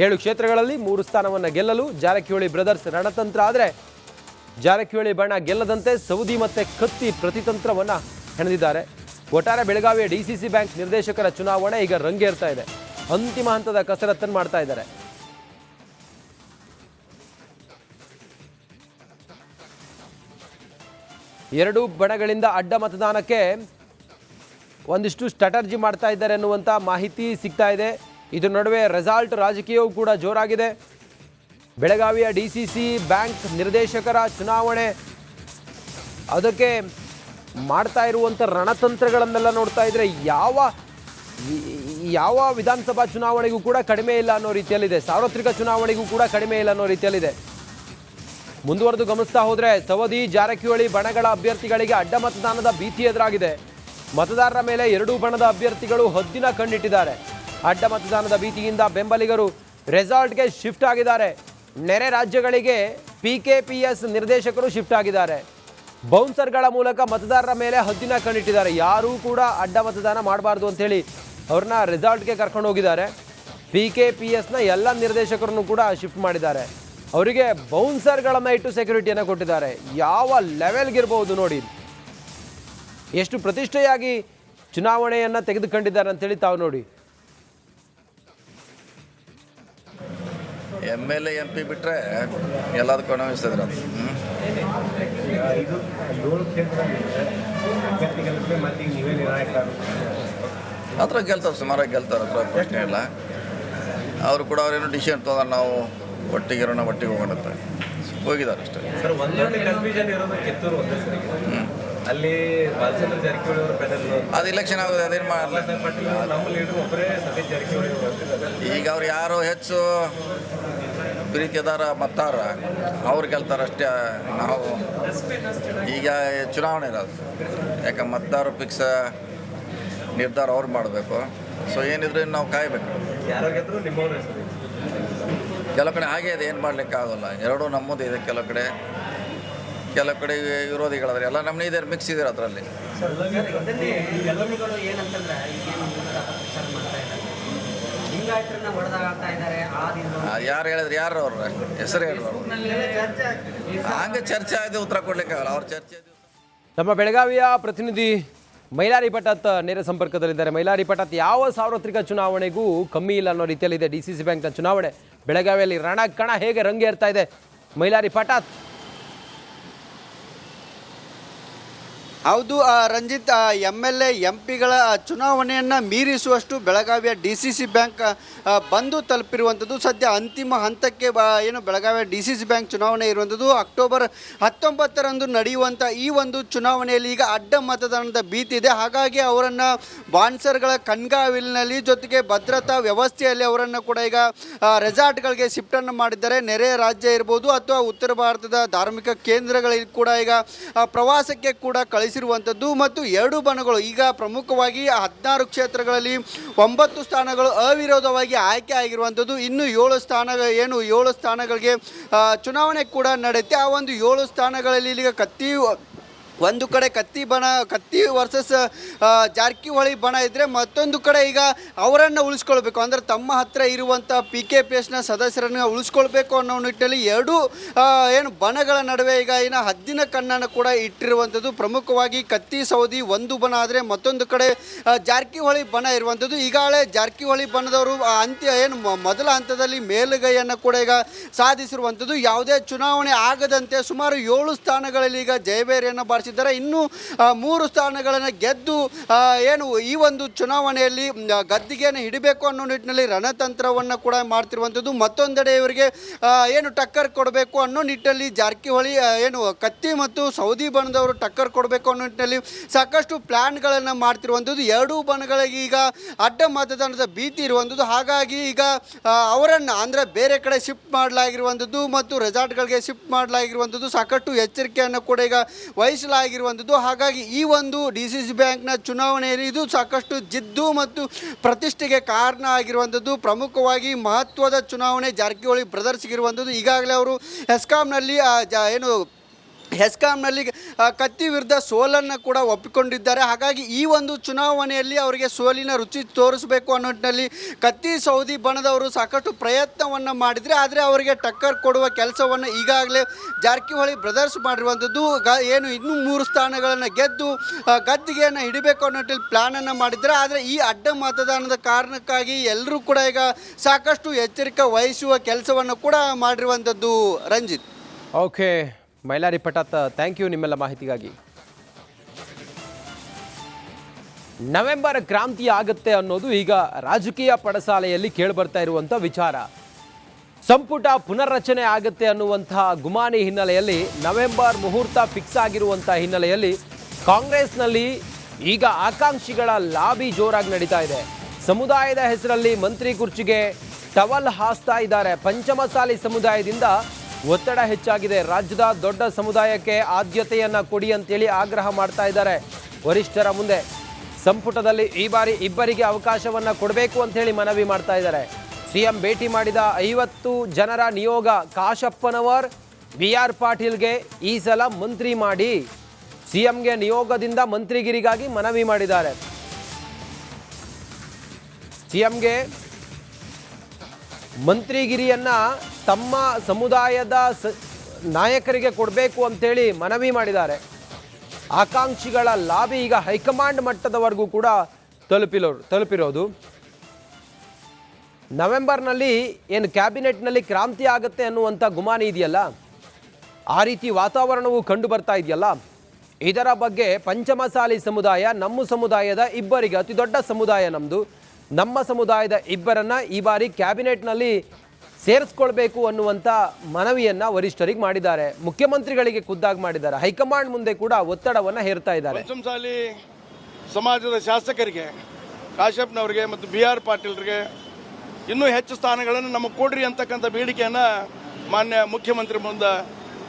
7 ಕ್ಷೇತ್ರಗಳಲ್ಲಿ 3 ಸ್ಥಾನವನ್ನು ಗೆಲ್ಲಲು ಜಾರಕಿಹೊಳಿ ಬ್ರದರ್ಸ್ ರಣತಂತ್ರ. ಆದರೆ ಜಾರಕಿಹೊಳಿ ಬಣ ಗೆಲ್ಲದಂತೆ ಸವದಿ ಮತ್ತು ಕತ್ತಿ ಪ್ರತಿತಂತ್ರವನ್ನು ಹೆಣೆದಿದ್ದಾರೆ. ಒಟ್ಟಾರೆ ಬೆಳಗಾವಿಯ ಡಿಸಿಸಿ ಬ್ಯಾಂಕ್ ನಿರ್ದೇಶಕರ ಚುನಾವಣೆ ಈಗ ರಂಗೇರ್ತಾ ಇದೆ. ಅಂತಿಮ ಹಂತದ ಕಸರತ್ತನ್ನು ಮಾಡ್ತಾ ಇದ್ದಾರೆ. ಎರಡೂ ಬಣಗಳಿಂದ ಅಡ್ಡ ಮತದಾನಕ್ಕೆ ಒಂದಿಷ್ಟು ಸ್ಟ್ರಾಟರ್ಜಿ ಮಾಡ್ತಾ ಇದ್ದಾರೆ ಅನ್ನುವಂಥ ಮಾಹಿತಿ ಸಿಗ್ತಾ ಇದೆ. ಇದರ ನಡುವೆ ರೆಸಾಲ್ಟ್ ರಾಜಕೀಯವೂ ಕೂಡ ಜೋರಾಗಿದೆ. ಬೆಳಗಾವಿಯ ಡಿಸಿಸಿ ಬ್ಯಾಂಕ್ ನಿರ್ದೇಶಕರ ಚುನಾವಣೆ ಅದಕ್ಕೆ ಮಾಡ್ತಾ ಇರುವಂಥ ರಣತಂತ್ರಗಳನ್ನೆಲ್ಲ ನೋಡ್ತಾ ಇದ್ರೆ ಯಾವ ವಿಧಾನಸಭಾ ಚುನಾವಣೆಗೂ ಕೂಡ ಕಡಿಮೆ ಇಲ್ಲ ಅನ್ನೋ ರೀತಿಯಲ್ಲಿದೆ. ಸಾರ್ವತ್ರಿಕ ಚುನಾವಣೆಗೂ ಕೂಡ ಕಡಿಮೆ ಇಲ್ಲ ಅನ್ನೋ ರೀತಿಯಲ್ಲಿದೆ. ಮುಂದುವರೆದು ಗಮನಿಸ್ತಾ ಹೋದರೆ ಸವದಿ, ಜಾರಕಿಹೊಳಿ ಬಣಗಳ ಅಭ್ಯರ್ಥಿಗಳಿಗೆ ಅಡ್ಡ ಮತದಾನದ ಭೀತಿ ಎದುರಾಗಿದೆ. ಮತದಾರರ ಮೇಲೆ ಎರಡೂ ಬಣದ ಅಭ್ಯರ್ಥಿಗಳು ಹದ್ದಿನ ಕಣ್ಣಿಟ್ಟಿದ್ದಾರೆ. ಅಡ್ಡ ಮತದಾನದ ಭೀತಿಯಿಂದ ಬೆಂಬಲಿಗರು ರೆಸಾರ್ಟ್ಗೆ ಶಿಫ್ಟ್ ಆಗಿದ್ದಾರೆ. ನೆರೆ ರಾಜ್ಯಗಳಿಗೆ PKPS ನಿರ್ದೇಶಕರು ಶಿಫ್ಟ್ ಆಗಿದ್ದಾರೆ. ಬೌನ್ಸರ್ಗಳ ಮೂಲಕ ಮತದಾರರ ಮೇಲೆ ಹದ್ದಿನ ಕಣ್ಣಿಟ್ಟಿದ್ದಾರೆ. ಯಾರೂ ಕೂಡ ಅಡ್ಡ ಮತದಾನ ಮಾಡಬಾರ್ದು ಅಂತೇಳಿ ಅವ್ರನ್ನ ರೆಸಾರ್ಟ್ಗೆ ಕರ್ಕೊಂಡು ಹೋಗಿದ್ದಾರೆ. PKPSನ ಎಲ್ಲ ನಿರ್ದೇಶಕರನ್ನು ಕೂಡ ಶಿಫ್ಟ್ ಮಾಡಿದ್ದಾರೆ. ಅವರಿಗೆ ಬೌನ್ಸರ್ಗಳನ್ನು ಇಟ್ಟು ಸೆಕ್ಯೂರಿಟಿಯನ್ನು ಕೊಟ್ಟಿದ್ದಾರೆ. ಯಾವ ಲೆವೆಲ್ಗಿರ್ಬೋದು ನೋಡಿ, ಎಷ್ಟು ಪ್ರತಿಷ್ಠೆಯಾಗಿ ಚುನಾವಣೆಯನ್ನು ತೆಗೆದುಕೊಂಡಿದ್ದಾರೆ ಅಂತೇಳಿ ತಾವು ನೋಡಿ. MLA MP ಬಿಟ್ಟರೆ ಎಲ್ಲದಕ್ಕೂ ಅನುಭವಿಸ್ತಿದ್ರು. ಹತ್ರ ಗೆಲ್ತಾರೆ, ಸುಮಾರಾಗಿ ಗೆಲ್ತಾರೆ, ಹತ್ರ ಪ್ರಶ್ನೆ ಇಲ್ಲ. ಅವರು ಕೂಡ ಅವ್ರೇನು ಡಿಸಿಷನ್ ತೊಗೊಂಡ್ರೆ ನಾವು ಒಟ್ಟಿಗಿರೋಣ, ಒಟ್ಟಿಗೆ ಹೋಗೋಣ ಅಂತ ಹೋಗಿದ್ದಾರೆ ಅಷ್ಟೇ. ಸರ್, ಒಂದೊಂದು ಕನ್ಫ್ಯೂಷನ್ ಇರೋದು ಕಿತ್ತೂರು ಒಂದೇ ಸರಿ. ಅಲ್ಲಿ ಬಾಲಚಂದ್ರ ಜಾರಕಿಹೊಳಿ ಅವರ ಪೆಡಲ್ ಅದು ಇಲೆಕ್ಷನ್ ಆಗೋದು, ಅದೇನು ಮಾಡಲ್ಲ. ನಮ್ಮ ಲೀಡರ್ ಒಬ್ಬರೇ ಸತೀಶ್ ಜಾರಕಿಹೊಳಿ ಈಗ ಅವ್ರು ಯಾರು ಹೆಚ್ಚು ಪ್ರೀತಿದಾರ ಮತ್ತಾರ ಅವ್ರು ಗೆಲ್ತಾರೆ ಅಷ್ಟೇ. ನಾವು ಈಗ ಚುನಾವಣೆ ಇರೋದು, ಯಾಕೆ ಮತದಾರರು ಫಿಕ್ಸ್ ನಿರ್ಧಾರ ಅವ್ರು ಮಾಡಬೇಕು. ಸೊ ಏನಿದ್ರೆ ನಾವು ಕಾಯಬೇಕು. ಯಾರೋ ಗೆದ್ರು ನಿಮ್ಮವ್ರ ಹೆಸರು. ಕೆಲವು ಕಡೆ ಹಾಗೆ ಇದೆ, ಏನು ಮಾಡ್ಲಿಕ್ಕೆ ಆಗೋಲ್ಲ. ಎರಡೂ ನಮ್ಮದು ಇದೆ. ಕೆಲವು ಕಡೆ ವಿರೋಧಿಗಳಾದ್ರೆ ಎಲ್ಲ ನಮ್ಮನೇ ಇದೆ, ಮಿಕ್ಸ್ ಇದ್ದಾರೆ ಅದರಲ್ಲಿ. ಯಾರು ಹೇಳಿದ್ರೆ ಯಾರು ಅವ್ರ ಹೆಸರು ಹೇಳಿದ್ರು. ಹಂಗೆ ಚರ್ಚೆ ಆಯ್ತು, ಉತ್ತರ ಕೊಡ್ಲಿಕ್ಕೆ ಆಗಲ್ಲ. ಅವ್ರ ಚರ್ಚೆ. ನಮ್ಮ ಬೆಳಗಾವಿಯ ಪ್ರತಿನಿಧಿ ಮೈಲಾರಿ ಪಟಾತ್ ನೇರ ಸಂಪರ್ಕದಲ್ಲಿದ್ದಾರೆ. ಮೈಲಾರಿ ಪಟಾತ್, ಯಾವ ಸಾರ್ವತ್ರಿಕ ಚುನಾವಣೆಗೂ ಕಮ್ಮಿ ಇಲ್ಲ ಅನ್ನೋ ರೀತಿಯಲ್ಲಿದೆ ಡಿಸಿಸಿ ಬ್ಯಾಂಕ್ನ ಚುನಾವಣೆ. ಬೆಳಗಾವಿಯಲ್ಲಿ ರಣಕಣ ಹೇಗೆ ರಂಗೇರ್ತಾ ಇದೆ? ಮೈಲಾರಿ ಪಟಾತ್. ಹೌದು ರಂಜಿತ್, MLA MP ಗಳ ಚುನಾವಣೆಯನ್ನು ಮೀರಿಸುವಷ್ಟು ಬೆಳಗಾವಿಯ DCC ಬ್ಯಾಂಕ್ ಬಂದು ತಲುಪಿರುವಂಥದ್ದು. ಸದ್ಯ ಅಂತಿಮ ಹಂತಕ್ಕೆ ಏನು ಬೆಳಗಾವಿಯ DCC ಬ್ಯಾಂಕ್ ಚುನಾವಣೆ ಇರುವಂಥದ್ದು. ಅಕ್ಟೋಬರ್ 19ರಂದು ನಡೆಯುವಂಥ ಈ ಒಂದು ಚುನಾವಣೆಯಲ್ಲಿ ಈಗ ಅಡ್ಡ ಮತದಾನದ ಭೀತಿ ಇದೆ. ಹಾಗಾಗಿ ಅವರನ್ನು ಬಾನ್ಸರ್ಗಳ ಕಣ್ಗಾವಲಿನಲ್ಲಿ ಜೊತೆಗೆ ಭದ್ರತಾ ವ್ಯವಸ್ಥೆಯಲ್ಲಿ ಅವರನ್ನು ಕೂಡ ಈಗ ರೆಸಾರ್ಟ್ಗಳಿಗೆ ಶಿಫ್ಟನ್ನು ಮಾಡಿದ್ದಾರೆ. ನೆರೆಯ ರಾಜ್ಯ ಇರ್ಬೋದು ಅಥವಾ ಉತ್ತರ ಭಾರತದ ಧಾರ್ಮಿಕ ಕೇಂದ್ರಗಳಲ್ಲಿ ಕೂಡ ಈಗ ಪ್ರವಾಸಕ್ಕೆ ಕೂಡ ಕಳಿಸಿರುವಂಥದ್ದು. ಮತ್ತು 2 ಬಣಗಳು ಈಗ ಪ್ರಮುಖವಾಗಿ 16 ಕ್ಷೇತ್ರಗಳಲ್ಲಿ 9 ಸ್ಥಾನಗಳು ಅವಿರೋಧವಾಗಿ ಆಯ್ಕೆ ಆಗಿರುವಂಥದ್ದು. ಇನ್ನು 7 ಸ್ಥಾನಗಳಿಗೆ ಚುನಾವಣೆ ಕೂಡ ನಡೆಯುತ್ತೆ. ಆ ಒಂದು 7 ಸ್ಥಾನಗಳಲ್ಲಿ ಈಗ ಒಂದು ಕಡೆ ಕತ್ತಿ ವರ್ಸಸ್ ಜಾರಕಿಹೊಳಿ ಬಣ ಇದ್ದರೆ, ಮತ್ತೊಂದು ಕಡೆ ಈಗ ಅವರನ್ನು ಉಳಿಸ್ಕೊಳ್ಬೇಕು ಅಂದರೆ ತಮ್ಮ ಹತ್ರ ಇರುವಂಥ PKPSನ ಸದಸ್ಯರನ್ನು ಉಳಿಸ್ಕೊಳ್ಬೇಕು ಅನ್ನೋ ನಿಟ್ಟಿನಲ್ಲಿ 2 ಬಣಗಳ ನಡುವೆ ಈಗ ಹದ್ದಿನ ಕಣ್ಣನ್ನು ಕೂಡ ಇಟ್ಟಿರುವಂಥದ್ದು. ಪ್ರಮುಖವಾಗಿ ಕತ್ತಿ ಸೌದಿ ಒಂದು ಬಣ ಆದರೆ ಮತ್ತೊಂದು ಕಡೆ ಜಾರಕಿಹೊಳಿ ಬಣ ಇರುವಂಥದ್ದು. ಈಗಾಗಲೇ ಜಾರಕಿಹೊಳಿ ಬಣದವರು ಮೊದಲ ಹಂತದಲ್ಲಿ ಮೇಲುಗೈಯನ್ನು ಕೂಡ ಈಗ ಸಾಧಿಸಿರುವಂಥದ್ದು. ಯಾವುದೇ ಚುನಾವಣೆ ಆಗದಂತೆ ಸುಮಾರು 7 ಸ್ಥಾನಗಳಲ್ಲಿ ಈಗ ಜಯಬೇರಿಯನ್ನು ಬಾರಿಸಿದ್ದಾರೆ. ಇನ್ನು 3 ಸ್ಥಾನಗಳನ್ನು ಗೆದ್ದು ಈ ಒಂದು ಚುನಾವಣೆಯಲ್ಲಿ ಗದ್ದಿಗೆಯನ್ನು ಹಿಡಿಬೇಕು ಅನ್ನೋ ನಿಟ್ಟಿನಲ್ಲಿ ರಣತಂತ್ರವನ್ನು ಕೂಡ ಮಾಡ್ತಿರುವಂಥದ್ದು. ಮತ್ತೊಂದೆಡೆ ಇವರಿಗೆ ಟಕ್ಕರ್ ಕೊಡಬೇಕು ಅನ್ನೋ ನಿಟ್ಟಿನಲ್ಲಿ ಜಾರಕಿಹೊಳಿ ಕತ್ತಿ ಮತ್ತು ಸೌದಿ ಬಣದವರು ಟಕ್ಕರ್ ಕೊಡಬೇಕು ಅನ್ನೋ ನಿಟ್ಟಿನಲ್ಲಿ ಸಾಕಷ್ಟು ಪ್ಲ್ಯಾನ್ಗಳನ್ನು ಮಾಡ್ತಿರುವಂಥದ್ದು. 2 ಬಣಗಳಿಗೆ ಈಗ ಅಡ್ಡ ಮತದಾನದ ಭೀತಿ ಇರುವಂಥದ್ದು. ಹಾಗಾಗಿ ಈಗ ಅವರನ್ನು ಅಂದರೆ ಬೇರೆ ಕಡೆ ಶಿಫ್ಟ್ ಮಾಡಲಾಗಿರುವಂಥದ್ದು ಮತ್ತು ರೆಸಾರ್ಟ್ಗಳಿಗೆ ಶಿಫ್ಟ್ ಮಾಡಲಾಗಿರುವಂಥದ್ದು. ಸಾಕಷ್ಟು ಎಚ್ಚರಿಕೆಯನ್ನು ಕೂಡ ಈಗ ವಹಿಸಲಾಗಿರುವಂಥದ್ದು. ಹಾಗಾಗಿ ಈ ಒಂದು DCC ಬ್ಯಾಂಕ್ನ ಚುನಾವಣೆಯಲ್ಲಿ ಇದು ಸಾಕಷ್ಟು ಜಿದ್ದು ಮತ್ತು ಪ್ರತಿಷ್ಠೆಗೆ ಕಾರಣ ಆಗಿರುವಂಥದ್ದು. ಪ್ರಮುಖವಾಗಿ ಮಹತ್ವದ ಚುನಾವಣೆ ಜಾರಕಿಹೊಳಿ ಬ್ರದರ್ಸ್ಗಿರುವಂಥದ್ದು. ಈಗಾಗಲೇ ಅವರು ಹೆಸ್ಕಾಂನಲ್ಲಿ ಕತ್ತಿ ವಿರುದ್ಧ ಸೋಲನ್ನು ಕೂಡ ಒಪ್ಪಿಕೊಂಡಿದ್ದಾರೆ. ಹಾಗಾಗಿ ಈ ಒಂದು ಚುನಾವಣೆಯಲ್ಲಿ ಅವರಿಗೆ ಸೋಲಿನ ರುಚಿ ತೋರಿಸಬೇಕು ಅನ್ನೋ ನಿಟ್ಟಿನಲ್ಲಿ ಕತ್ತಿ ಸೌದಿ ಬಣದವರು ಸಾಕಷ್ಟು ಪ್ರಯತ್ನವನ್ನು ಮಾಡಿದರೆ, ಆದರೆ ಅವರಿಗೆ ಟಕ್ಕರ್ ಕೊಡುವ ಕೆಲಸವನ್ನು ಈಗಾಗಲೇ ಜಾರಕಿಹೊಳಿ ಬ್ರದರ್ಸ್ ಮಾಡಿರುವಂಥದ್ದು. ಇನ್ನೂ 3 ಸ್ಥಾನಗಳನ್ನು ಗೆದ್ದು ಗದ್ದಿಗೆಯನ್ನು ಹಿಡಿಬೇಕು ಅನ್ನೋ ನಿಟ್ಟಿನಲ್ಲಿ ಪ್ಲ್ಯಾನನ್ನು ಮಾಡಿದ್ದಾರೆ. ಆದರೆ ಈ ಅಡ್ಡ ಮತದಾನದ ಕಾರಣಕ್ಕಾಗಿ ಎಲ್ಲರೂ ಕೂಡ ಈಗ ಸಾಕಷ್ಟು ಎಚ್ಚರಿಕೆ ವಹಿಸುವ ಕೆಲಸವನ್ನು ಕೂಡ ಮಾಡಿರುವಂಥದ್ದು. Ranjit. Okay, Mailari Patat, thank you ನಿಮ್ಮೆಲ್ಲ ಮಾಹಿತಿಗಾಗಿ. ನವೆಂಬರ್ ಕ್ರಾಂತಿ ಆಗುತ್ತೆ ಅನ್ನೋದು ಈಗ ರಾಜಕೀಯ ಪಡಸಾಲೆಯಲ್ಲಿ ಕೇಳಿಬರ್ತಾ ಇರುವಂಥ ವಿಚಾರ. ಸಂಪುಟ ಪುನರ್ರಚನೆ ಆಗುತ್ತೆ ಅನ್ನುವಂತಹ ಗುಮಾನಿ ಹಿನ್ನೆಲೆಯಲ್ಲಿ ನವೆಂಬರ್ ಮುಹೂರ್ತ ಫಿಕ್ಸ್ ಆಗಿರುವಂಥ ಹಿನ್ನೆಲೆಯಲ್ಲಿ ಕಾಂಗ್ರೆಸ್ನಲ್ಲಿ ಈಗ ಆಕಾಂಕ್ಷಿಗಳ ಲಾಬಿ ಜೋರಾಗಿ ನಡೀತಾ ಇದೆ. ಸಮುದಾಯದ ಹೆಸರಲ್ಲಿ ಮಂತ್ರಿ ಕುರ್ಚಿಗೆ ಟವಲ್ ಹಾಸ್ತಾ ಇದ್ದಾರೆ. ಪಂಚಮಸಾಲಿ ಸಮುದಾಯದಿಂದ ಒತ್ತಡ ಹೆಚ್ಚಾಗಿದೆ. ರಾಜ್ಯದ ದೊಡ್ಡ ಸಮುದಾಯಕ್ಕೆ ಆದ್ಯತೆಯನ್ನು ಕೊಡಿ ಅಂತೇಳಿ ಆಗ್ರಹ ಮಾಡ್ತಾ ಇದ್ದಾರೆ ವರಿಷ್ಠರ ಮುಂದೆ. ಸಂಪುಟದಲ್ಲಿ ಈ ಬಾರಿ ಇಬ್ಬರಿಗೆ ಅವಕಾಶವನ್ನು ಕೊಡಬೇಕು ಅಂಥೇಳಿ ಮನವಿ ಮಾಡ್ತಾ ಇದ್ದಾರೆ. CM ಭೇಟಿ ಮಾಡಿದ 50 ಜನರ ನಿಯೋಗ ಕಾಶಪ್ಪನವರ್ BR ಪಾಟೀಲ್ಗೆ ಈ ಸಲ ಮಂತ್ರಿ ಮಾಡಿ CMಗೆ ನಿಯೋಗದಿಂದ ಮಂತ್ರಿಗಿರಿಗಾಗಿ ಮನವಿ ಮಾಡಿದ್ದಾರೆ. CMಗೆ ಮಂತ್ರಿಗಿರಿಯನ್ನು ತಮ್ಮ ಸಮುದಾಯದ ನಾಯಕರಿಗೆ ಕೊಡಬೇಕು ಅಂತೇಳಿ ಮನವಿ ಮಾಡಿದ್ದಾರೆ. ಆಕಾಂಕ್ಷಿಗಳ ಲಾಬಿ ಈಗ ಹೈಕಮಾಂಡ್ ಮಟ್ಟದವರೆಗೂ ಕೂಡ ತಲುಪಿರೋದು. ನವೆಂಬರ್ನಲ್ಲಿ ಏನು ಕ್ಯಾಬಿನೆಟ್ನಲ್ಲಿ ಕ್ರಾಂತಿ ಆಗುತ್ತೆ ಅನ್ನುವಂಥ ಗುಮಾನಿ ಇದೆಯಲ್ಲ, ಆ ರೀತಿ ವಾತಾವರಣವು ಕಂಡು ಬರ್ತಾ ಇದೆಯಲ್ಲ, ಇದರ ಬಗ್ಗೆ ಪಂಚಮಸಾಲಿ ಸಮುದಾಯ ನಮ್ಮ ಸಮುದಾಯದ ಇಬ್ಬರಿಗೆ, ಅತಿ ದೊಡ್ಡ ಸಮುದಾಯ ನಮ್ಮದು, ನಮ್ಮ ಸಮುದಾಯದ ಇಬ್ಬರನ್ನು ಈ ಬಾರಿ ಕ್ಯಾಬಿನೆಟ್ನಲ್ಲಿ ಸೇರಿಸ್ಕೊಳ್ಬೇಕು ಅನ್ನುವಂಥ ಮನವಿಯನ್ನು ವರಿಷ್ಠರಿಗೆ ಮಾಡಿದ್ದಾರೆ. ಮುಖ್ಯಮಂತ್ರಿಗಳಿಗೆ ಖುದ್ದಾಗಿ ಮಾಡಿದ್ದಾರೆ. ಹೈಕಮಾಂಡ್ ಮುಂದೆ ಕೂಡ ಒತ್ತಡವನ್ನು ಹೇರ್ತಾ ಇದ್ದಾರೆ. ಪಂಚಮಸಾಲಿ ಸಮಾಜದ ಶಾಸಕರಿಗೆ, ಕಾಶ್ಯಪ್ನವರಿಗೆ ಮತ್ತು BR ಪಾಟೀಲ್ರಿಗೆ ಇನ್ನೂ ಹೆಚ್ಚು ಸ್ಥಾನಗಳನ್ನು ನಮಗೆ ಕೊಡ್ರಿ ಅಂತಕ್ಕಂಥ ಬೇಡಿಕೆಯನ್ನು ಮಾನ್ಯ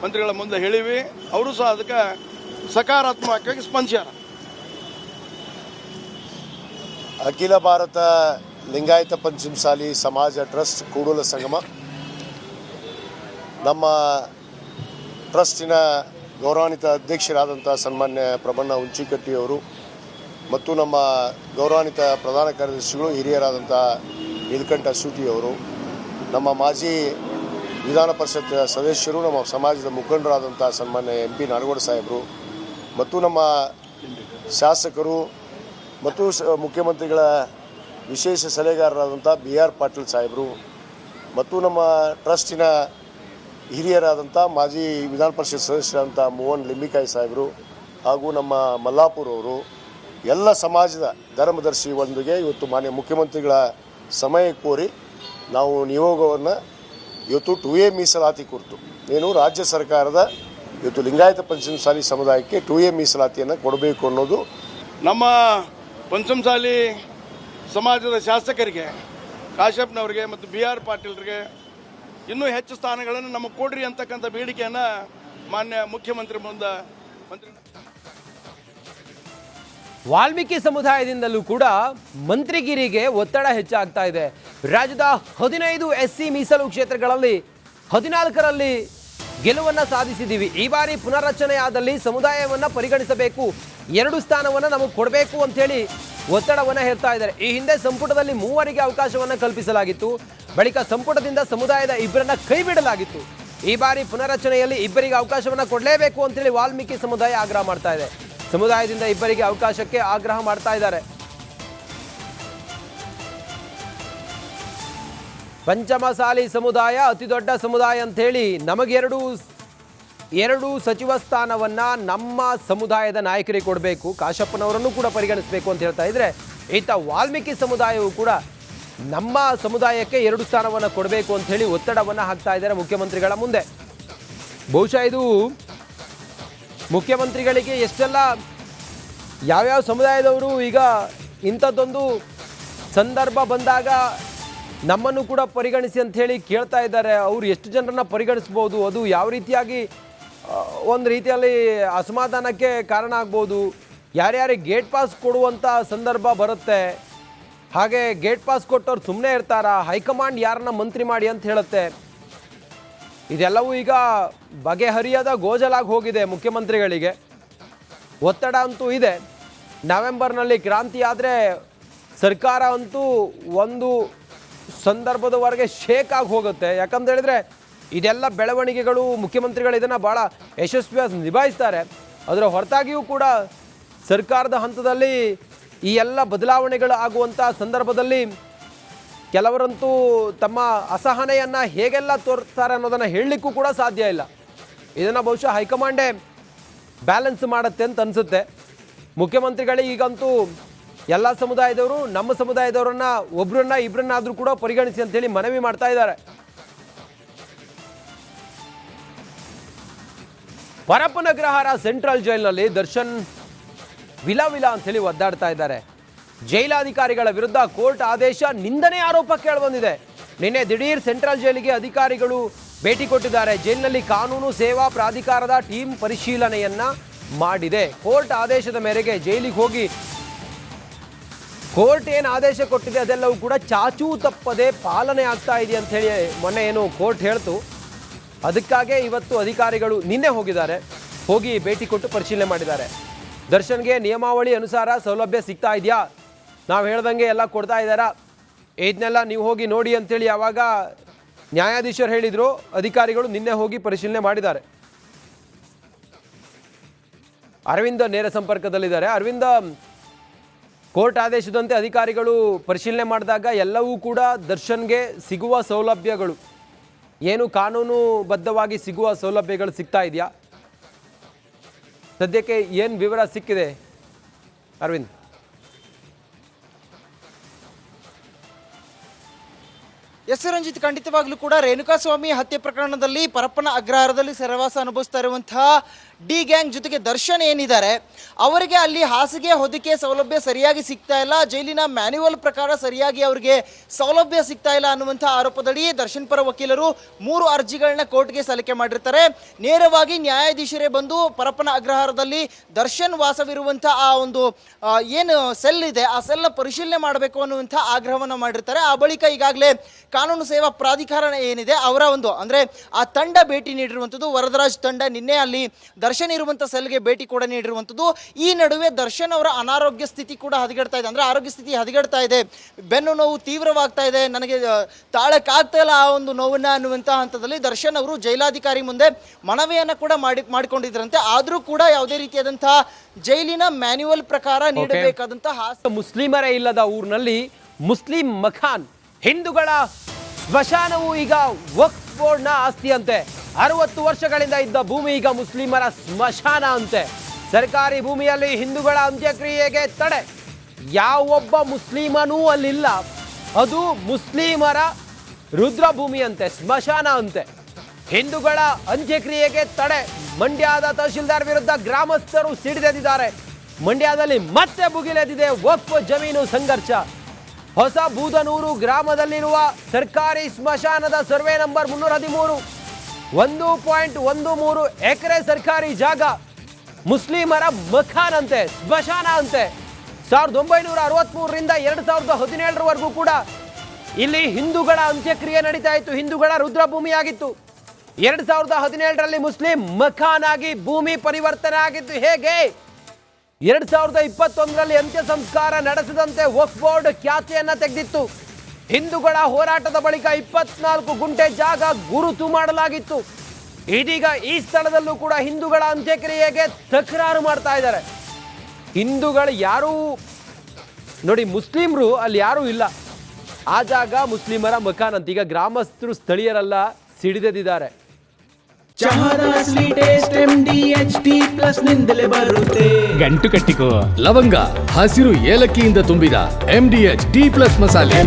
ಮಂತ್ರಿಗಳ ಮುಂದೆ ಹೇಳಿವಿ. ಅವರು ಸಹ ಅದಕ್ಕೆ ಸಕಾರಾತ್ಮಕವಾಗಿ ಸ್ಪಂದಿಸ್ಯಾರ. ಅಖಿಲ ಭಾರತ ಲಿಂಗಾಯತ ಪಂಚಮಸಾಲಿ ಸಮಾಜ ಟ್ರಸ್ಟ್ ಕೂಡಲ ಸಂಗಮ ನಮ್ಮ ಟ್ರಸ್ಟಿನ ಗೌರವಾನ್ವಿತ ಅಧ್ಯಕ್ಷರಾದಂಥ ಸನ್ಮಾನ್ಯ ಪ್ರಬಣ್ಣ ಹುಂಚಿಕಟ್ಟಿಯವರು ಮತ್ತು ನಮ್ಮ ಗೌರವಾನ್ವಿತ ಪ್ರಧಾನ ಕಾರ್ಯದರ್ಶಿಗಳು ಹಿರಿಯರಾದಂಥ ನೀಲಕಂಠ ಸೂಟಿಯವರು, ನಮ್ಮ ಮಾಜಿ ವಿಧಾನ ಪರಿಷತ್ ಸದಸ್ಯರು, ನಮ್ಮ ಸಮಾಜದ ಮುಖಂಡರಾದಂಥ ಸನ್ಮಾನ್ಯ MP ನಾಡಗೌಡ ಸಾಹೇಬರು ಮತ್ತು ನಮ್ಮ ಶಾಸಕರು ಮತ್ತು ಮುಖ್ಯಮಂತ್ರಿಗಳ ವಿಶೇಷ ಸಲಹೆಗಾರರಾದಂಥ BR ಪಾಟೀಲ್ ಸಾಹೇಬರು ಮತ್ತು ನಮ್ಮ ಟ್ರಸ್ಟಿನ ಹಿರಿಯರಾದಂಥ ಮಾಜಿ ವಿಧಾನ ಪರಿಷತ್ ಸದಸ್ಯರಾದಂಥ ಮೋಹನ್ ಲಿಂಬಿಕಾಯಿ ಸಾಹೇಬರು ಹಾಗೂ ನಮ್ಮ ಮಲ್ಲಾಪುರ ಅವರು ಎಲ್ಲ ಸಮಾಜದ ಧರ್ಮದರ್ಶಿಯೊಂದಿಗೆ ಇವತ್ತು ಮಾನ್ಯ ಮುಖ್ಯಮಂತ್ರಿಗಳ ಸಮಯ ಕೋರಿ ನಾವು ನಿಯೋಗವನ್ನು ಇವತ್ತು 2A ಮೀಸಲಾತಿ ಕುರಿತು ಏನು ರಾಜ್ಯ ಸರ್ಕಾರದ ಇವತ್ತು ಲಿಂಗಾಯತ ಪಂಚಮಸಾಲಿ ಸಮುದಾಯಕ್ಕೆ 2A ಮೀಸಲಾತಿಯನ್ನು ಕೊಡಬೇಕು ಅನ್ನೋದು ನಮ್ಮ ಪಂಚಮಸಾಲಿ ಸಮಾಜದ ಶಾಸಕರಿಗೆ ಕಾಶ್ಯಪ್ನವ್ರಿಗೆ ಮತ್ತು BR ಪಾಟೀಲ್ರಿಗೆ ಇನ್ನೂ ಹೆಚ್ಚು ಸ್ಥಾನಗಳನ್ನು ನಮಗೆ ಕೊಡ್ರಿ ಅಂತಕ್ಕಂಥ ಬೇಡಿಕೆಯನ್ನು ಮಾನ್ಯ ಮುಖ್ಯಮಂತ್ರಿ ಮುಂದೆ ವಾಲ್ಮೀಕಿ ಸಮುದಾಯದಿಂದಲೂ ಕೂಡ ಮಂತ್ರಿಗಿರಿಗೆ ಒತ್ತಡ ಹೆಚ್ಚಾಗ್ತಾ ಇದೆ. ರಾಜ್ಯದ 15 SC ಮೀಸಲು ಕ್ಷೇತ್ರಗಳಲ್ಲಿ 14ರಲ್ಲಿ ಗೆಲುವನ್ನು ಸಾಧಿಸಿದ್ದೀವಿ. ಈ ಬಾರಿ ಪುನರ್ರಚನೆಯಾದಲ್ಲಿ ಸಮುದಾಯವನ್ನು ಪರಿಗಣಿಸಬೇಕು, 2 ಸ್ಥಾನವನ್ನು ನಮಗೆ ಕೊಡಬೇಕು ಅಂಥೇಳಿ ಒತ್ತಡವನ್ನು ಹೇರ್ತಾ ಇದ್ದಾರೆ. ಈ ಹಿಂದೆ ಸಂಪುಟದಲ್ಲಿ 3 ಅವಕಾಶವನ್ನು ಕಲ್ಪಿಸಲಾಗಿತ್ತು. ಬಳಿಕ ಸಂಪುಟದಿಂದ ಸಮುದಾಯದ 2ರನ್ನ ಕೈ ಬಿಡಲಾಗಿತ್ತು. ಈ ಬಾರಿ ಪುನರ್ರಚನೆಯಲ್ಲಿ 2ರಿಗೆ ಅವಕಾಶವನ್ನು ಕೊಡಲೇಬೇಕು ಅಂತೇಳಿ ವಾಲ್ಮೀಕಿ ಸಮುದಾಯ ಆಗ್ರಹ ಮಾಡ್ತಾ ಇದೆ. ಸಮುದಾಯದಿಂದ 2ರಿಗೆ ಅವಕಾಶಕ್ಕೆ ಆಗ್ರಹ ಮಾಡ್ತಾ ಇದ್ದಾರೆ. ಪಂಚಮಸಾಲಿ ಸಮುದಾಯ ಅತಿ ದೊಡ್ಡ ಸಮುದಾಯ ಅಂಥೇಳಿ ನಮಗೆ ಎರಡು ಸಚಿವ ಸ್ಥಾನವನ್ನ ನಮ್ಮ ಸಮುದಾಯದ ನಾಯಕರಿಗೆ ಕೊಡಬೇಕು, ಕಾಶಪ್ಪನವರನ್ನು ಕೂಡ ಪರಿಗಣಿಸಬೇಕು ಅಂತ ಹೇಳ್ತಾ ಇದ್ರೆ, ಈತ ವಾಲ್ಮೀಕಿ ಸಮುದಾಯವು ಕೂಡ ನಮ್ಮ ಸಮುದಾಯಕ್ಕೆ 2 ಸ್ಥಾನವನ್ನು ಕೊಡಬೇಕು ಅಂತ ಹೇಳಿ ಒತ್ತಡವನ್ನು ಹಾಕ್ತಾ ಇದ್ದಾರೆ ಮುಖ್ಯಮಂತ್ರಿಗಳ ಮುಂದೆ. ಬಹುಶಃ ಇದು ಮುಖ್ಯಮಂತ್ರಿಗಳಿಗೆ ಎಷ್ಟೆಲ್ಲ ಯಾವ್ಯಾವ ಸಮುದಾಯದವರು ಈಗ ಇಂಥದ್ದೊಂದು ಸಂದರ್ಭ ಬಂದಾಗ ನಮ್ಮನ್ನು ಕೂಡ ಪರಿಗಣಿಸಿ ಅಂತ ಹೇಳಿ ಕೇಳ್ತಾ ಇದ್ದಾರೆ. ಅವರು ಎಷ್ಟು ಜನರನ್ನ ಪರಿಗಣಿಸ್ಬೋದು, ಅದು ಯಾವ ರೀತಿಯಾಗಿ ಒಂದು ರೀತಿಯಲ್ಲಿ ಅಸಮಾಧಾನಕ್ಕೆ ಕಾರಣ ಆಗ್ಬೋದು. ಯಾರ್ಯಾರಿಗೆ ಗೇಟ್ ಪಾಸ್ ಕೊಡುವಂಥ ಸಂದರ್ಭ ಬರುತ್ತೆ, ಹಾಗೆ ಗೇಟ್ ಪಾಸ್ ಕೊಟ್ಟವ್ರು ಸುಮ್ಮನೆ ಇರ್ತಾರಾ, ಹೈಕಮಾಂಡ್ ಯಾರನ್ನ ಮಂತ್ರಿ ಮಾಡಿ ಅಂತ ಹೇಳುತ್ತೆ. ಇದೆಲ್ಲವೂ ಈಗ ಬಗೆಹರಿಯದ ಗೋಜಲಾಗಿ ಹೋಗಿದೆ ಮುಖ್ಯಮಂತ್ರಿಗಳಿಗೆ. ಒತ್ತಡ ಅಂತೂ ಇದೆ. ನವೆಂಬರ್ನಲ್ಲಿ ಕ್ರಾಂತಿ ಆದರೆ ಸರ್ಕಾರ ಅಂತೂ ಒಂದು ಸಂದರ್ಭದವರೆಗೆ ಶೇಕ್ ಆಗಿ ಹೋಗುತ್ತೆ. ಯಾಕಂತ ಹೇಳಿದ್ರೆ ಇದೆಲ್ಲ ಬೆಳವಣಿಗೆಗಳು ಮುಖ್ಯಮಂತ್ರಿಗಳು ಇದನ್ನು ಭಾಳ ಯಶಸ್ವಿಯಾಗಿ ನಿಭಾಯಿಸ್ತಾರೆ. ಅದರ ಹೊರತಾಗಿಯೂ ಕೂಡ ಸರ್ಕಾರದ ಹಂತದಲ್ಲಿ ಈ ಎಲ್ಲ ಬದಲಾವಣೆಗಳು ಆಗುವಂಥ ಸಂದರ್ಭದಲ್ಲಿ ಕೆಲವರಂತೂ ತಮ್ಮ ಅಸಹನೆಯನ್ನು ಹೇಗೆಲ್ಲ ತೋರ್ತಾರೆ ಅನ್ನೋದನ್ನು ಹೇಳಲಿಕ್ಕೂ ಕೂಡ ಸಾಧ್ಯ ಇಲ್ಲ. ಇದನ್ನು ಬಹುಶಃ ಹೈಕಮಾಂಡೇ ಬ್ಯಾಲೆನ್ಸ್ ಮಾಡುತ್ತೆ ಅಂತ ಅನಿಸುತ್ತೆ. ಮುಖ್ಯಮಂತ್ರಿಗಳಿಗೆ ಈಗಂತೂ ಎಲ್ಲ ಸಮುದಾಯದವರು ನಮ್ಮ ಸಮುದಾಯದವರನ್ನ ಒಬ್ಬರನ್ನ ಇಬ್ಬರನ್ನಾದರೂ ಕೂಡ ಪರಿಗಣಿಸಿ ಅಂತೇಳಿ ಮನವಿ ಮಾಡ್ತಾ ಇದ್ದಾರೆ. ಪರಪ್ಪನಗ್ರಹಾರ ಸೆಂಟ್ರಲ್ ಜೈಲಿನಲ್ಲಿ ದರ್ಶನ್ ವಿಲ ಅಂಥೇಳಿ ಒದ್ದಾಡ್ತಾ ಇದ್ದಾರೆ. ಜೈಲಾಧಿಕಾರಿಗಳ ವಿರುದ್ಧ ಕೋರ್ಟ್ ಆದೇಶ ನಿಂದನೆ ಆರೋಪ ಕೇಳಿಬಂದಿದೆ. ನಿನ್ನೆ ದಿಢೀರ್ ಸೆಂಟ್ರಲ್ ಜೈಲಿಗೆ ಅಧಿಕಾರಿಗಳು ಭೇಟಿ ಕೊಟ್ಟಿದ್ದಾರೆ. ಜೈಲಿನಲ್ಲಿ ಕಾನೂನು ಸೇವಾ ಪ್ರಾಧಿಕಾರದ ಟೀಮ್ ಪರಿಶೀಲನೆಯನ್ನ ಮಾಡಿದೆ. ಕೋರ್ಟ್ ಆದೇಶದ ಮೇರೆಗೆ ಜೈಲಿಗೆ ಹೋಗಿ ಕೋರ್ಟ್ ಏನು ಆದೇಶ ಕೊಟ್ಟಿದೆ ಅದೆಲ್ಲವೂ ಕೂಡ ಚಾಚೂ ತಪ್ಪದೆ ಪಾಲನೆ ಆಗ್ತಾ ಇದೆ ಅಂತ ಹೇಳಿ ಮೊನ್ನೆ ಏನು ಕೋರ್ಟ್ ಹೇಳ್ತು. ಅದಕ್ಕಾಗಿ ಇವತ್ತು ಅಧಿಕಾರಿಗಳು ನಿನ್ನೆ ಹೋಗಿದ್ದಾರೆ, ಹೋಗಿ ಭೇಟಿ ಕೊಟ್ಟು ಪರಿಶೀಲನೆ ಮಾಡಿದ್ದಾರೆ. ದರ್ಶನ್ಗೆ ನಿಯಮಾವಳಿ ಅನುಸಾರ ಸೌಲಭ್ಯ ಸಿಗ್ತಾ ಇದೆಯಾ, ನಾವು ಹೇಳ್ದಂಗೆ ಎಲ್ಲ ಕೊಡ್ತಾ ಇದ್ದಾರಾ, ಇದನ್ನೆಲ್ಲ ನೀವು ಹೋಗಿ ನೋಡಿ ಅಂತೇಳಿ ಯಾವಾಗ ನ್ಯಾಯಾಧೀಶರು ಹೇಳಿದ್ರು, ಅಧಿಕಾರಿಗಳು ನಿನ್ನೆ ಹೋಗಿ ಪರಿಶೀಲನೆ ಮಾಡಿದ್ದಾರೆ. ಅರವಿಂದ ನೇರ ಸಂಪರ್ಕದಲ್ಲಿದ್ದಾರೆ. ಅರವಿಂದ, ಕೋರ್ಟ್ ಆದೇಶದಂತೆ ಅಧಿಕಾರಿಗಳು ಪರಿಶೀಲನೆ ಮಾಡಿದಾಗ ಎಲ್ಲವೂ ಕೂಡ ದರ್ಶನ್ಗೆ ಸಿಗುವ ಸೌಲಭ್ಯಗಳು ಏನು ಕಾನೂನುಬದ್ಧವಾಗಿ ಸಿಗುವ ಸೌಲಭ್ಯಗಳು ಸಿಗ್ತಾ ಇದೆಯಾ? ಸದ್ಯಕ್ಕೆ ಏನು ವಿವರ ಸಿಕ್ಕಿದೆ ಅರವಿಂದ್? ಎಸ್ ರಂಜಿತ್, ಖಂಡಿತವಾಗ್ಲೂ ಕೂಡ ರೇಣುಕಾಸ್ವಾಮಿ ಹತ್ಯೆ ಪ್ರಕರಣದಲ್ಲಿ ಪರಪ್ಪನ ಅಗ್ರಹಾರದಲ್ಲಿ ಸೆರೆವಾಸ ಅನುಭವಿಸ್ತಾ ಇರುವಂತಹ ಡಿ ಗ್ಯಾಂಗ್ ಜೊತೆಗೆ ದರ್ಶನ್ ಏನಿದ್ದಾರೆ ಅವರಿಗೆ ಅಲ್ಲಿ ಹಾಸಿಗೆ ಹೊದಿಕೆ ಸೌಲಭ್ಯ ಸರಿಯಾಗಿ ಸಿಗ್ತಾ ಇಲ್ಲ, ಜೈಲಿನ ಮ್ಯಾನ್ಯುವಲ್ ಪ್ರಕಾರ ಸರಿಯಾಗಿ ಅವರಿಗೆ ಸೌಲಭ್ಯ ಸಿಗ್ತಾ ಇಲ್ಲ ಅನ್ನುವಂಥ ಆರೋಪದಡಿ ದರ್ಶನ್ ಪರ ವಕೀಲರು 3 ಅರ್ಜಿಗಳನ್ನ ಕೋರ್ಟ್ಗೆ ಸಲ್ಲಿಕೆ ಮಾಡಿರ್ತಾರೆ. ನೇರವಾಗಿ ನ್ಯಾಯಾಧೀಶರೇ ಬಂದು ಪರಪ್ಪನ ಅಗ್ರಹಾರದಲ್ಲಿ ದರ್ಶನ್ ವಾಸವಿರುವಂಥ ಆ ಒಂದು ಏನು ಸೆಲ್ ಇದೆ ಆ ಸೆಲ್ನ ಪರಿಶೀಲನೆ ಮಾಡಬೇಕು ಅನ್ನುವಂಥ ಆಗ್ರಹವನ್ನು ಮಾಡಿರ್ತಾರೆ. ಆ ಬಳಿಕ ಈಗಾಗಲೇ ಕಾನೂನು ಸೇವಾ ಪ್ರಾಧಿಕಾರ ಏನಿದೆ ಅವರ ಒಂದು ಅಂದರೆ ಆ ತಂಡ ಭೇಟಿ ನೀಡಿರುವಂಥದ್ದು, ವರದರಾಜ್ ತಂಡ ನಿನ್ನೆ ಅಲ್ಲಿ ದರ್ಶನ್ ಇರುವಂಥ ಸೆಲ್ಗೆ ಭೇಟಿ ಕೂಡ ನೀಡಿರುವಂಥದ್ದು. ಈ ನಡುವೆ ದರ್ಶನ್ ಅವರ ಅನಾರೋಗ್ಯ ಸ್ಥಿತಿ ಕೂಡ ಹದಗೆಡ್ತಾ ಇದೆ, ಅಂದರೆ ಆರೋಗ್ಯ ಸ್ಥಿತಿ ಹದಗೆಡ್ತಾ ಇದೆ, ಬೆನ್ನು ನೋವು ತೀವ್ರವಾಗ್ತಾ ಇದೆ, ನನಗೆ ತಾಳಕ್ಕಾಗ್ತಾ ಇಲ್ಲ ಆ ಒಂದು ನೋವನ್ನ ಅನ್ನುವಂಥ ಹಂತದಲ್ಲಿ ದರ್ಶನ್ ಅವರು ಜೈಲಾಧಿಕಾರಿ ಮುಂದೆ ಮನವಿಯನ್ನು ಕೂಡ ಮಾಡಿಕೊಂಡಿದ್ರಂತೆ. ಆದರೂ ಕೂಡ ಯಾವುದೇ ರೀತಿಯಾದಂತಹ ಜೈಲಿನ ಮ್ಯಾನ್ಯುವಲ್ ಪ್ರಕಾರ ನೀಡಬೇಕಾದಂತಹ ಮುಸ್ಲಿಮರೇ ಇಲ್ಲದ ಊರಿನಲ್ಲಿ ಮುಸ್ಲಿಂ ಮಖಾನ್, ಹಿಂದೂಗಳ ಸ್ಮಶಾನವು ಈಗ ವಕ್ಫ್ ಬೋರ್ಡ್ನ ಆಸ್ತಿ ಅಂತೆ. 60 ವರ್ಷಗಳಿಂದ ಇದ್ದ ಭೂಮಿ ಈಗ ಮುಸ್ಲಿಮರ ಸ್ಮಶಾನ ಅಂತೆ. ಸರ್ಕಾರಿ ಭೂಮಿಯಲ್ಲಿ ಹಿಂದೂಗಳ ಅಂತ್ಯಕ್ರಿಯೆಗೆ ತಡೆ. ಯಾವೊಬ್ಬ ಮುಸ್ಲಿಮನೂ ಅಲ್ಲಿಲ್ಲ. ಅದು ಮುಸ್ಲಿಮರ ರುದ್ರಭೂಮಿ ಅಂತೆ, ಸ್ಮಶಾನ ಅಂತೆ. ಹಿಂದೂಗಳ ಅಂತ್ಯಕ್ರಿಯೆಗೆ ತಡೆ. ಮಂಡ್ಯದ ತಹಶೀಲ್ದಾರ್ ವಿರುದ್ಧ ಗ್ರಾಮಸ್ಥರು ಸಿಡಿದೆದ್ದಿದ್ದಾರೆ. ಮಂಡ್ಯದಲ್ಲಿ ಮತ್ತೆ ಭುಗಿಲೆದ್ದಿದೆ ವಕ್ಫ್ ಜಮೀನು ಸಂಘರ್ಷ. ಹೊಸ ಬೂದನೂರು ಗ್ರಾಮದಲ್ಲಿರುವ ಸರ್ಕಾರಿ ಸ್ಮಶಾನದ ಸರ್ವೆ ನಂಬರ್ 313 1.13 ಎಕರೆ ಸರ್ಕಾರಿ ಜಾಗ ಮುಸ್ಲಿಮರ ಮಖಾನ್ ಅಂತೆ, ಸ್ಮಶಾನ ಅಂತೆ. 1963ರಿಂದ 2017ರವರೆಗೂ ಕೂಡ ಇಲ್ಲಿ ಹಿಂದೂಗಳ ಅಂತ್ಯಕ್ರಿಯೆ ನಡೀತಾ ಇತ್ತು. ಹಿಂದೂಗಳ ರುದ್ರಭೂಮಿಯಾಗಿತ್ತು. 2017ರಲ್ಲಿ ಮುಸ್ಲಿಂ ಮಖಾನ್ ಆಗಿ ಭೂಮಿ ಪರಿವರ್ತನೆ ಆಗಿತ್ತು. ಹೇಗೆ 2021ರಲ್ಲಿ ಅಂತ್ಯ ಸಂಸ್ಕಾರ ನಡೆಸದಂತೆ ವಕ್ಫ್ ಬೋರ್ಡ್ ಖ್ಯಾತಿಯನ್ನ ತೆಗೆದಿತ್ತು. ಹಿಂದೂಗಳ ಹೋರಾಟದ ಬಳಿಕ 24 ಗುಂಟೆ ಜಾಗ ಗುರುತು ಮಾಡಲಾಗಿತ್ತು. ಇದೀಗ ಈ ಸ್ಥಳದಲ್ಲೂ ಕೂಡ ಹಿಂದೂಗಳ ಅಂತ್ಯಕ್ರಿಯೆಗೆ ತಕರಾರು ಮಾಡ್ತಾ ಇದ್ದಾರೆ. ಹಿಂದೂಗಳು ಯಾರೂ ನೋಡಿ, ಮುಸ್ಲಿಮರು ಅಲ್ಲಿ ಯಾರೂ ಇಲ್ಲ. ಆ ಜಾಗ ಮುಸ್ಲಿಮರ ಮಕಾನ್ ಅಂತ. ಈಗ ಗ್ರಾಮಸ್ಥರು ಸ್ಥಳೀಯರೆಲ್ಲ ಸಿಡಿದೆದ್ದಿದ್ದಾರೆ. ಚಹಾದ ಅಸಲಿ ಟೇಸ್ಟ್ MDHD+ ನಿಂದಲೇ ಬರುತ್ತೆ. ಗಂಟು ಕಟ್ಟಿಕೋ ಲವಂಗ, ಹಸಿರು ಏಲಕ್ಕಿಯಿಂದ ತುಂಬಿದ MDHD+ ಮಸಾಲೆ.